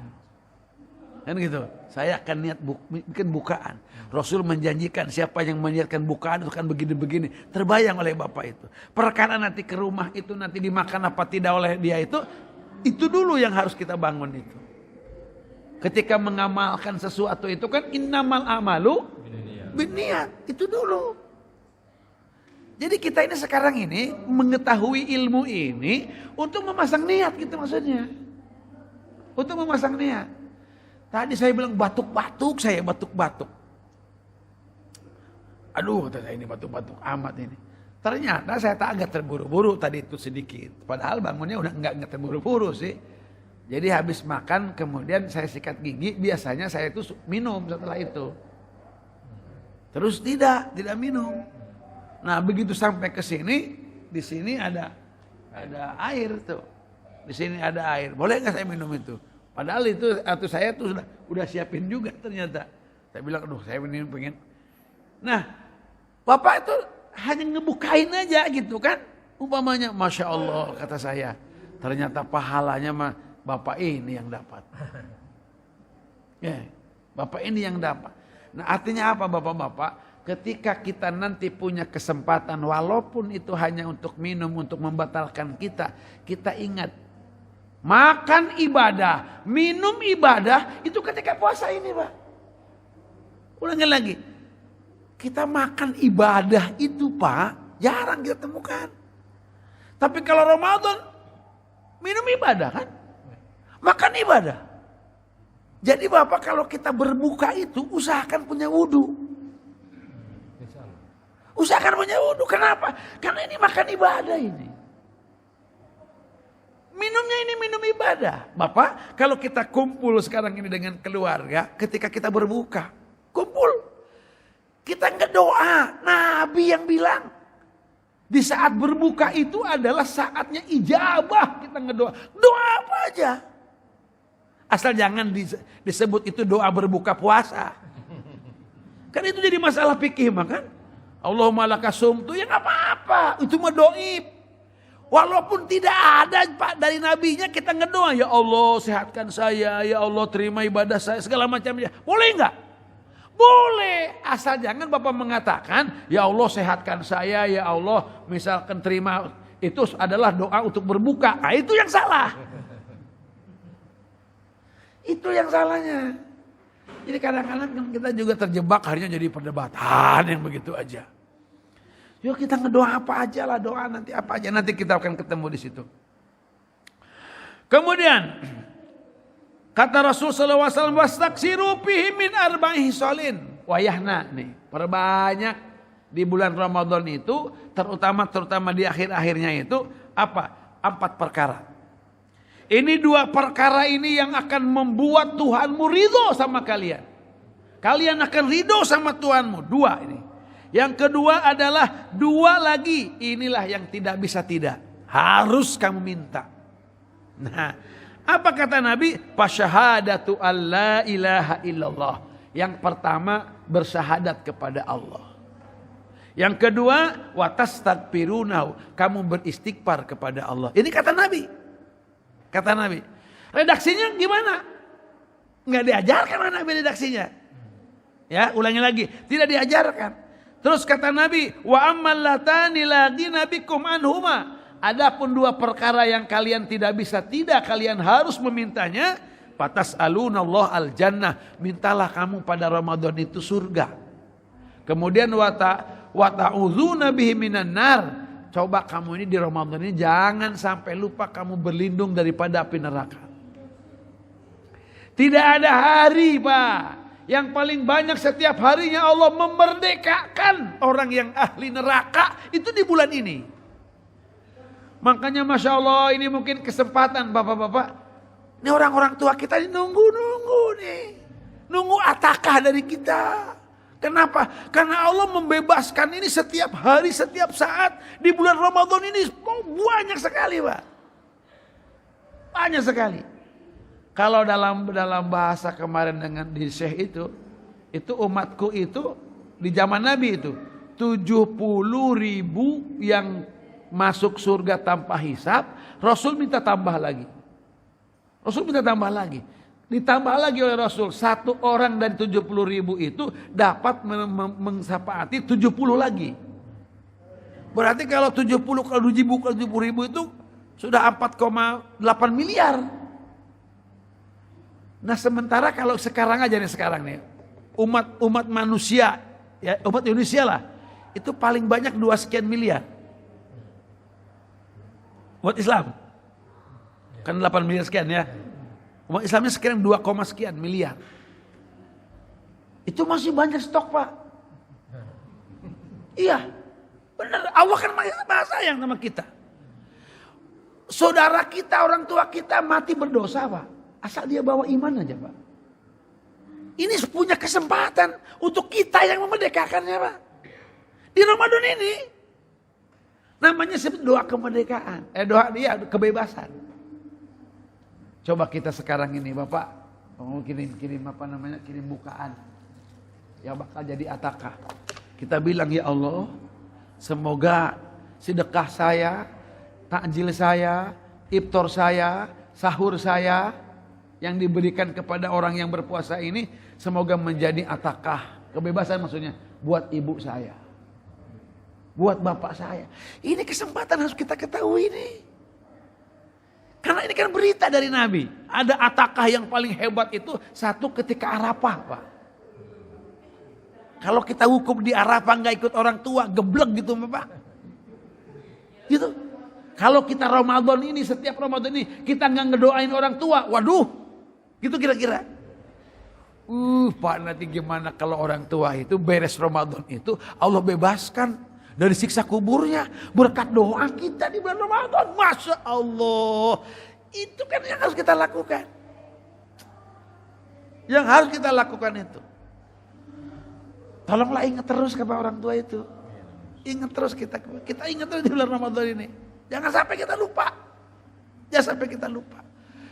Kan gitu. Saya akan niat bikin bukaan. Rasul menjanjikan siapa yang menyiapkan bukaan itu kan begini-begini. Terbayang oleh Bapak itu. Perkara nanti ke rumah itu nanti dimakan apa tidak oleh dia itu dulu yang harus kita bangun itu. Ketika mengamalkan sesuatu itu kan innamal amalu binniyat. Itu dulu. Jadi kita ini sekarang ini mengetahui ilmu ini untuk memasang niat gitu maksudnya. Untuk memasang niat. Tadi saya bilang batuk-batuk. Aduh kata saya ini batuk-batuk amat ini. Ternyata saya tak agak terburu-buru tadi itu sedikit. Padahal bangunnya udah enggak terburu-buru sih. Jadi habis makan kemudian saya sikat gigi, biasanya saya itu minum setelah itu. Terus tidak minum. Nah begitu sampai ke sini, di sini ada air tuh. Di sini ada air. Boleh nggak saya minum itu? Padahal itu atau saya tuh udah siapin juga ternyata. Saya bilang, aduh saya pengen. Nah Bapak itu hanya ngebukain aja gitu kan. Umpamanya, Masya Allah kata saya. Ternyata pahalanya mah Bapak ini yang dapat. Ya, Bapak ini yang dapat. Nah artinya apa Bapak-Bapak? Ketika kita nanti punya kesempatan walaupun itu hanya untuk minum, untuk membatalkan kita ingat. Makan ibadah, minum ibadah itu ketika puasa ini Pak. Ulangi lagi. Kita makan ibadah itu Pak, jarang kita temukan. Tapi kalau Ramadan, minum ibadah kan? Makan ibadah. Jadi Bapak kalau kita berbuka itu usahakan punya wudhu. Usahakan punya wudhu. Kenapa? Karena ini makan ibadah ini. Minumnya ini minum ibadah. Bapak kalau kita kumpul sekarang ini dengan keluarga. Ketika kita berbuka. Kumpul. Kita ngedoa. Nabi yang bilang. Di saat berbuka itu adalah saatnya ijabah kita ngedoa. Doa apa aja. Asal jangan disebut itu doa berbuka puasa. Kan itu jadi masalah fikih kan. Allahumma laka sumtu ya gak apa-apa. Itu mah doib. Walaupun tidak ada Pak dari nabinya kita ngedoa. Ya Allah sehatkan saya. Ya Allah terima ibadah saya. Segala macamnya. Boleh gak? Boleh. Asal jangan Bapak mengatakan. Ya Allah sehatkan saya. Ya Allah misalkan terima. Itu adalah doa untuk berbuka. Nah, itu yang salah. Itu yang salahnya. Jadi kadang-kadang kita juga terjebak akhirnya jadi perdebatan yang begitu aja. Yuk kita ngedoa apa aja lah, doa nanti apa aja, nanti kita akan ketemu di situ. Kemudian kata Rasul sallallahu alaihi wasallam wastaksiru fihi min arba'i hisalin. Wayahna nih, perbanyak di bulan Ramadan itu terutama di akhir-akhirnya itu apa? 4 perkara. Ini 2 perkara ini yang akan membuat Tuhanmu ridho sama kalian. Kalian akan ridho sama Tuhanmu. 2 ini. Yang kedua adalah 2 lagi. Inilah yang tidak bisa tidak. Harus kamu minta. Nah, apa kata Nabi? Fasyahadatu alla ilaha illallah. Yang pertama bersyahadat kepada Allah. Yang kedua watastagfirunahu. Kamu beristighfar kepada Allah. Ini kata Nabi. Kata Nabi. Redaksinya gimana? Nggak diajarkan sama Nabi redaksinya. Ya, ulangi lagi. Tidak diajarkan. Terus kata Nabi, wa ammal latani la dinabikum anhuma. Adapun 2 perkara yang kalian tidak bisa tidak, kalian harus memintanya. Patas alunallah al jannah. Mintalah kamu pada Ramadan itu surga. Kemudian wata'udzuna bihi minan nar. Coba kamu ini di Ramadan ini jangan sampai lupa kamu berlindung daripada api neraka. Tidak ada hari, Pak, yang paling banyak setiap harinya Allah memerdekakan orang yang ahli neraka itu di bulan ini. Makanya Masya Allah ini mungkin kesempatan Bapak-Bapak. Ini orang-orang tua kita ini nunggu nih. Nunggu atakah dari kita. Kenapa? Karena Allah membebaskan ini setiap hari, setiap saat. Di bulan Ramadan ini banyak sekali, Pak. Banyak sekali. Kalau dalam bahasa kemarin dengan di Syekh itu umatku itu di zaman Nabi itu 70.000 yang masuk surga tanpa hisab. Rasul minta tambah lagi. Ditambah lagi oleh Rasul. 1 orang dari 70.000 itu dapat mensyafaati 70 lagi. Berarti kalau 70 kalau 70.000 itu sudah 4,8 miliar. Nah sementara kalau sekarang nih umat manusia ya umat Indonesia lah itu paling banyak 2 sekian miliar. Umat Islam kan 8 miliar sekian ya. Umat Islamnya sekarang 2, sekian miliar. Itu masih banyak stok, Pak. Iya. Benar, Allah kan maha sayang sama kita. Saudara kita, orang tua kita mati berdosa, Pak. Asal dia bawa iman aja, Pak. Ini punya kesempatan untuk kita yang memerdekakannya, Pak. Di Ramadan ini. Namanya sebut doa kemerdekaan. Doa dia kebebasan. Coba kita sekarang ini, Bapak. Mau kirim kirim bukaan. Yang bakal jadi atakah. Kita bilang, ya Allah, semoga sedekah saya, takjil saya, iftar saya, sahur saya yang diberikan kepada orang yang berpuasa ini semoga menjadi atakah, kebebasan maksudnya buat ibu saya, buat bapak saya. Ini kesempatan harus kita ketahui nih. Karena ini kan berita dari Nabi. Ada atakah yang paling hebat itu 1 ketika Arafah, Pak. Kalau kita hukum di Arafah nggak ikut orang tua, geblek gitu, Bapak. Gitu. Kalau kita Ramadan ini, setiap Ramadan ini kita nggak ngedoain orang tua, waduh. Gitu kira-kira. Pak, nanti gimana kalau orang tua itu beres Ramadan itu Allah bebaskan dari siksa kuburnya berkat doa kita di bulan Ramadan. Masya Allah. Itu kan yang harus kita lakukan. Yang harus kita lakukan itu. Tolonglah ingat terus kepada orang tua itu. Ingat terus kita ingat terus di bulan Ramadan ini. Jangan sampai kita lupa. Jangan sampai kita lupa.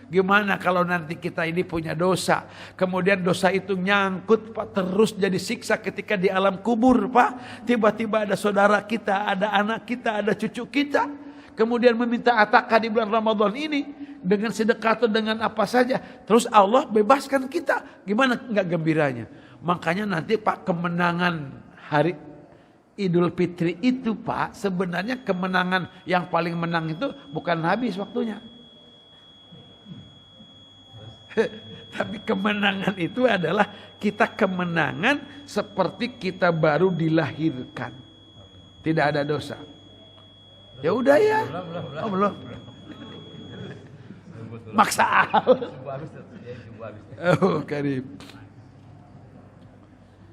Gimana kalau nanti kita ini punya dosa, kemudian dosa itu nyangkut, Pak, terus jadi siksa ketika di alam kubur, Pak. Tiba-tiba ada saudara kita, ada anak kita, ada cucu kita, kemudian meminta atakah di bulan Ramadan ini dengan sedekah atau dengan apa saja, terus Allah bebaskan kita. Gimana nggak gembiranya? Makanya nanti, Pak, kemenangan hari Idul Fitri itu, Pak, sebenarnya kemenangan yang paling menang itu bukan habis waktunya. Tapi kemenangan itu adalah kita kemenangan seperti kita baru dilahirkan. Tidak ada dosa. Ya udah ya. Oh, belum. Maksa. Oh, Karim.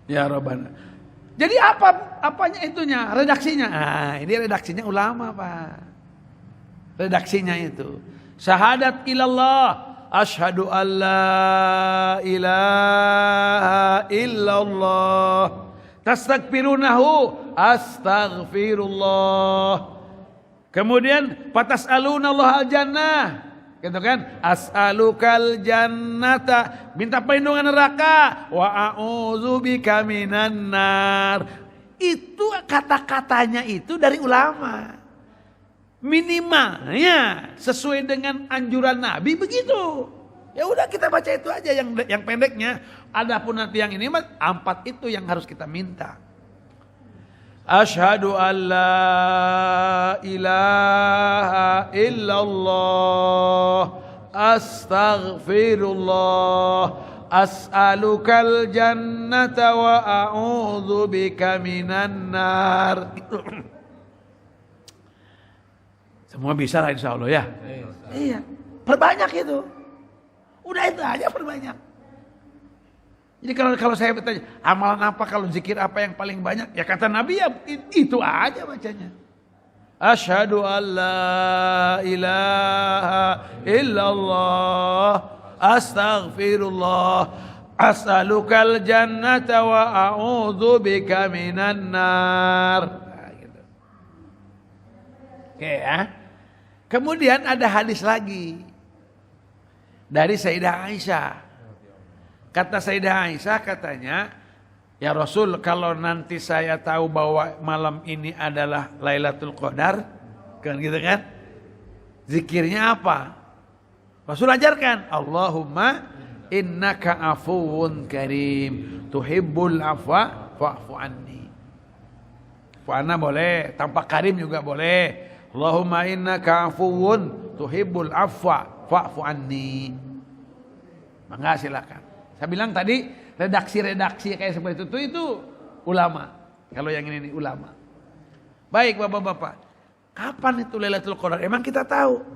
Ya Rabbana. Jadi apanya itunya? Redaksinya. Ah, ini redaksinya ulama, Pak. Redaksinya itu. Syahadat ilallah. Asyhadu an la ilaha illallah. Tastaghfirunahu, astaghfirullah. Kemudian fatas'aluna Allah al-jannah. Gitu kan? As'alukal jannata, minta perlindungan neraka, wa a'udzubika minan nar. Itu kata-katanya itu dari ulama. Minimalnya sesuai dengan anjuran Nabi begitu. Ya udah kita baca itu aja yang pendeknya. Adapun nanti yang ini 4 itu yang harus kita minta. Asyhadu an la ilaha illallah, astaghfirullah, as'alukal jannata wa a'udzubika minan nar. Semua bisa lah insya Allah ya. Iya, perbanyak itu. Udah itu aja perbanyak. Jadi kalau saya bertanya, amalan apa kalau zikir apa yang paling banyak? Ya kata Nabi ya itu aja bacanya. Asyhadu an la ilaha illallah, astaghfirullah, as'alukal jannata wa a'udzubika minan nar. Nah, gitu. Oke ya. Kemudian ada hadis lagi dari Sayyidah Aisyah. Kata Sayyidah Aisyah katanya, ya Rasul, kalau nanti saya tahu bahwa malam ini adalah Lailatul Qadar, kan gitu kan? Zikirnya apa? Rasul ajarkan, Allahumma innaka afuwun karim, tuhibbul afwa fa'fu anni. Fa'ana boleh, tanpa karim juga boleh. Allahumma innaka afuwun tuhibbul afwa fa'fu anni. Mangga silakan. Saya bilang tadi redaksi-redaksi kayak seperti itu ulama. Kalau yang ini ulama. Baik bapak-bapak. Kapan itu Lailatul Qadar? Emang kita tahu?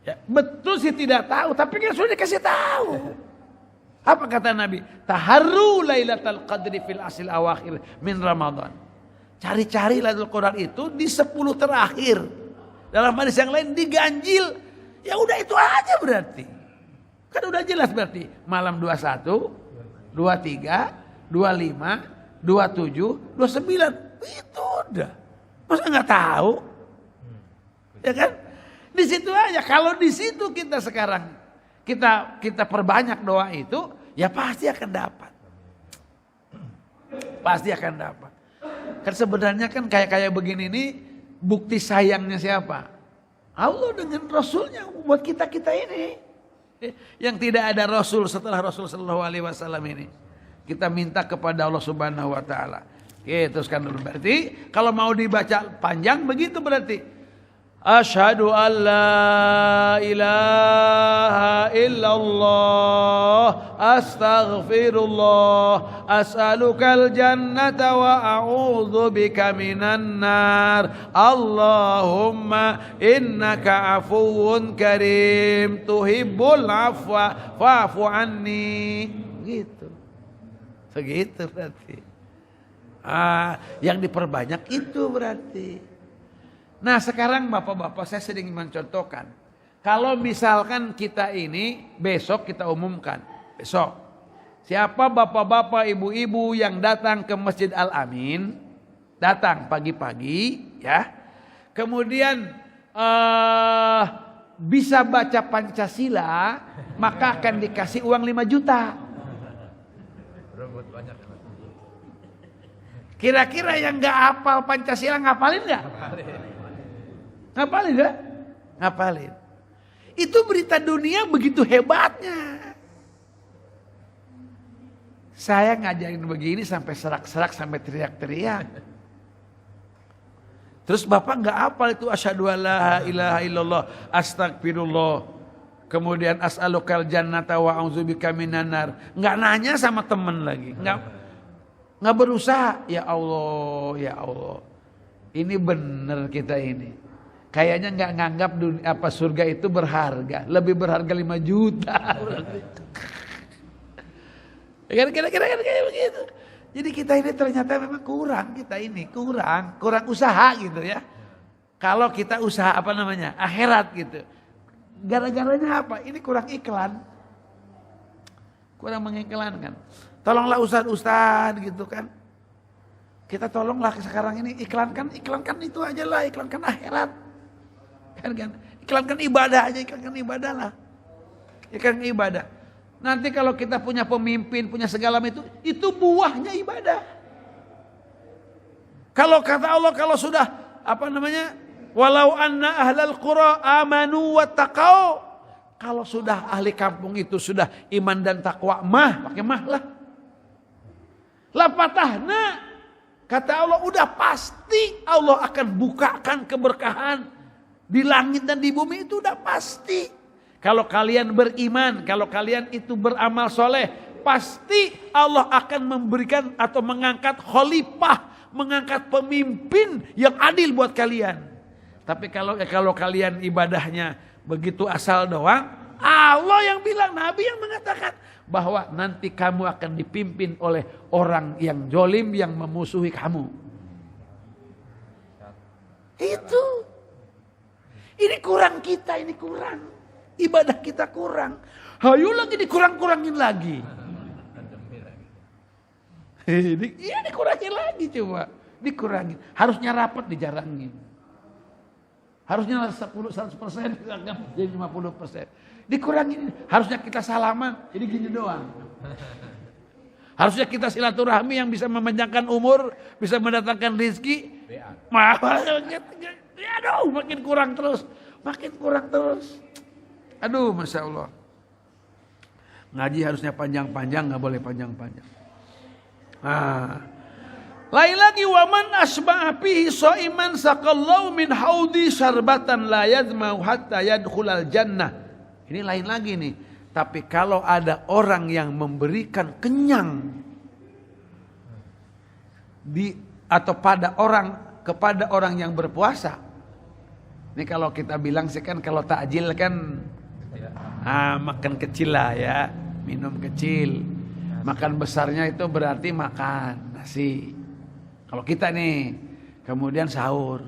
Ya, betul sih tidak tahu, tapi kan sudah dikasih tahu. Apa kata Nabi? Taharru Lailatul Qadri fil asil awakhir min Ramadan. Cari-cari Lailatul Qadar itu di 10 terakhir. Dalam hadis yang lain diganjil. Ya udah itu aja berarti. Kan udah jelas berarti malam 21, 23, 25, 27, 29 itu udah. Masa nggak tahu? Ya kan? Di situ aja. Kalau di situ kita sekarang kita perbanyak doa itu, ya pasti akan dapat. Pasti akan dapat. Kan sebenarnya kan kayak begini nih bukti sayangnya siapa? Allah dengan Rasulnya buat kita ini. Yang tidak ada Rasul setelah Rasul Sallallahu Alaihi Wasallam ini, kita minta kepada Allah Subhanahu Wa Taala. Oke, teruskan dulu. Berarti kalau mau dibaca panjang begitu berarti. Asyhadu an la ilaha illallah, astaghfirullah, as'alukal jannata wa a'udzubika minan nar. Allahumma innaka afuwun karim, tuhibbul afwa fa'fu anni. Gitu. Segitu berarti. Yang diperbanyak itu berarti. Nah sekarang bapak-bapak saya sedang mencontohkan. Kalau misalkan kita ini besok kita umumkan. Besok. Siapa bapak-bapak ibu-ibu yang datang ke Masjid Al-Amin. Datang pagi-pagi ya. Kemudian bisa baca Pancasila. Maka akan dikasih uang 5 juta. Kira-kira yang gak hafal Pancasila ngapalin gak? Ngapalin gak? Ngapalin. Itu berita dunia begitu hebatnya. Saya ngajarin begini sampai serak-serak, sampai teriak-teriak. Terus bapak gak hafal itu asyhadu alla ilaha illallah, astagfirullah. Kemudian as'alukal jannata wa a'udzubika minan nar. Gak nanya sama temen lagi. Gak berusaha. Ya Allah, ya Allah. Ini bener kita ini. Kayaknya nggak nganggap surga itu berharga, lebih berharga 5 juta. Kira-kira kayak begitu. Jadi kita ini ternyata memang kurang usaha gitu ya. Kalau kita usaha akhirat gitu. Gara-garanya apa? Ini kurang iklan. Kurang mengiklankan. Tolonglah ustaz gitu kan. Kita tolonglah sekarang ini iklankan itu aja lah, iklankan akhirat. Kan? Iklankan ibadah aja, iklankan ibadah lah. Iklankan ibadah. Nanti kalau kita punya pemimpin, punya segala itu buahnya ibadah. Kalau kata Allah, kalau sudah walau anna ahlal qura amanu wattaqau, kalau sudah ahli kampung itu sudah iman dan takwa, pakai mah lah. La patahna, kata Allah, udah pasti Allah akan bukakan keberkahan di langit dan di bumi, itu udah pasti. Kalau kalian beriman, kalau kalian itu beramal soleh, pasti Allah akan memberikan atau mengangkat khalifah, mengangkat pemimpin yang adil buat kalian. Tapi kalau kalian ibadahnya begitu asal doang, Allah yang bilang, Nabi yang mengatakan bahwa nanti kamu akan dipimpin oleh orang yang jolim, yang memusuhi kamu. Itu. Ini kurang kita, ini kurang. Ibadah kita kurang. Hayu lagi dikurang-kurangin lagi. Iya dikurangin lagi coba. Dikurangin. Harusnya rapat dijarangin. Harusnya 100% jadi 50%. Dikurangin. Harusnya kita salaman jadi gini doang. Harusnya kita silaturahmi yang bisa memanjangkan umur, bisa mendatangkan rezeki. Aduh, makin kurang terus. Aduh, Masya Allah. Ngaji harusnya panjang-panjang, gak boleh panjang-panjang. Lain lagi, waman asba'a fihi shaiman saqallahu min haudi syarbatan la yadmau hatta yadkhulal jannah. Ini lain lagi nih. Tapi kalau ada orang yang memberikan kenyang kepada orang yang berpuasa. Ini kalau kita bilang sih kan, kalau takjil kan makan kecil lah ya, minum kecil. Makan besarnya itu berarti makan nasi. Kalau kita nih, kemudian sahur.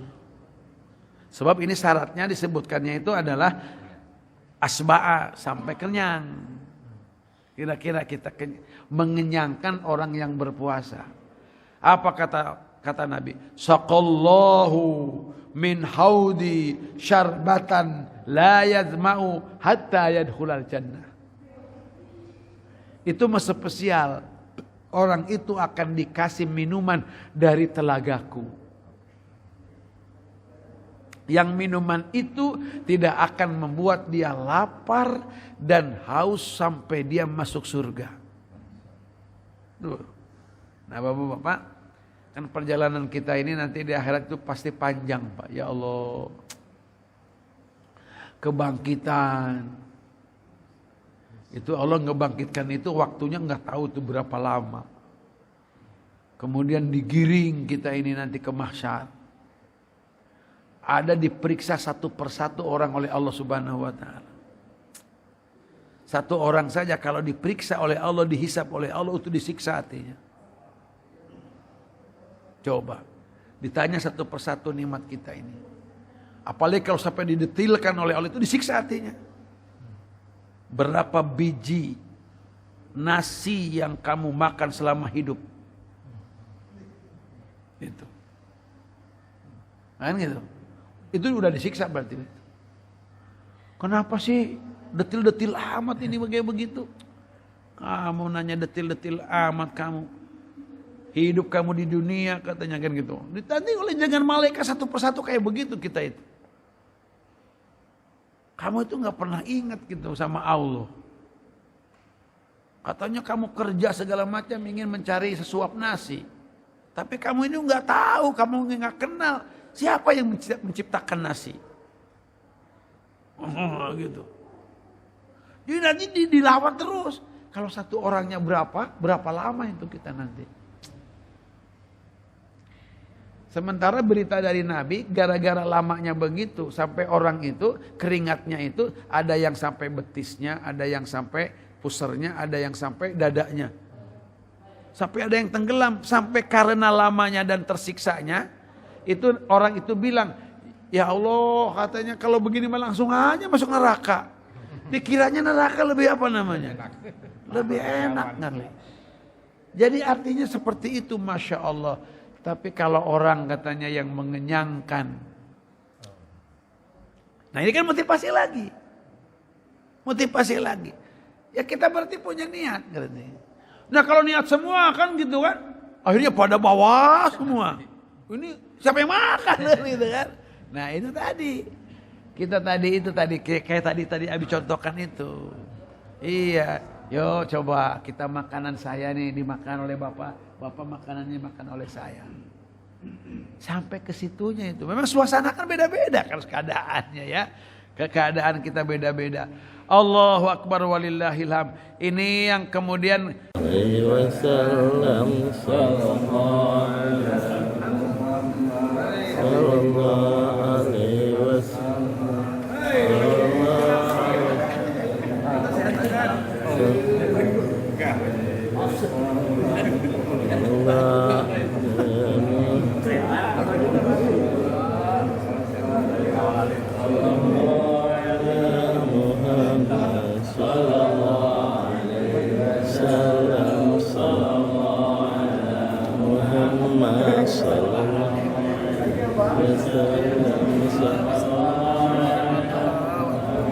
Sebab ini syaratnya disebutkannya itu adalah asba'a, sampai kenyang. Kira-kira kita mengenyangkan orang yang berpuasa. Apa kata Nabi? Saqallahu min haudi syarbatan la yadma'u hatta yadkhulal jannah. Itu spesial. Orang itu akan dikasih minuman dari telagaku. Yang minuman itu tidak akan membuat dia lapar dan haus sampai dia masuk surga. Nah Bapak-bapak, kan perjalanan kita ini nanti di akhirat itu pasti panjang Pak. Ya Allah. Kebangkitan. Itu Allah ngebangkitkan itu waktunya nggak tahu itu berapa lama. Kemudian digiring kita ini nanti ke mahsyar. Ada diperiksa satu persatu orang oleh Allah Subhanahu wa taala. Satu orang saja kalau diperiksa oleh Allah, dihisap oleh Allah, itu disiksa hatinya. Coba ditanya satu persatu nikmat kita ini. Apalagi kalau sampai didetilkan oleh Allah, itu disiksa hatinya. Berapa biji nasi yang kamu makan selama hidup? Itu. Kan gitu. Itu udah disiksa berarti. Kenapa sih detil-detil amat ini begitu? Kamu nanya detil-detil amat kamu. Hidup kamu di dunia katanya kan gitu. Nanti oleh jangan malaikat satu persatu kayak begitu kita itu. Kamu itu gak pernah ingat gitu sama Allah. Katanya kamu kerja segala macam ingin mencari sesuap nasi. Tapi kamu ini gak tahu, kamu gak kenal siapa yang menciptakan nasi. Gitu. Jadi nanti dilawan terus. Kalau satu orangnya berapa lama itu kita nanti. Sementara berita dari Nabi, gara-gara lamanya begitu, sampai orang itu, keringatnya itu, ada yang sampai betisnya, ada yang sampai pusernya, ada yang sampai dadanya. Sampai ada yang tenggelam, sampai karena lamanya dan tersiksanya, itu orang itu bilang, Ya Allah, katanya kalau begini mah langsung aja masuk neraka. Dikiranya neraka lebih apa namanya? Lebih enak kali. Jadi artinya seperti itu, Masya Allah. Tapi kalau orang katanya yang mengenyangkan. Nah ini kan motivasi lagi. Motivasi lagi. Ya kita berarti punya niat. Nah kalau niat semua kan gitu kan. Akhirnya pada bawah semua. Ini siapa yang makan gitu kan. Nah itu tadi. Kita tadi kayak tadi Abi contohkan itu. Iya. Yo coba kita makanan saya nih dimakan oleh Bapak. Bapak makanannya makan oleh saya. Sampai ke situnya itu. Memang suasana kan beda-beda kan keadaannya ya. Keadaan kita beda-beda. Allahu Akbar walillahil hamd. Ini yang kemudian Muhammad sallallahu alaihi wasallam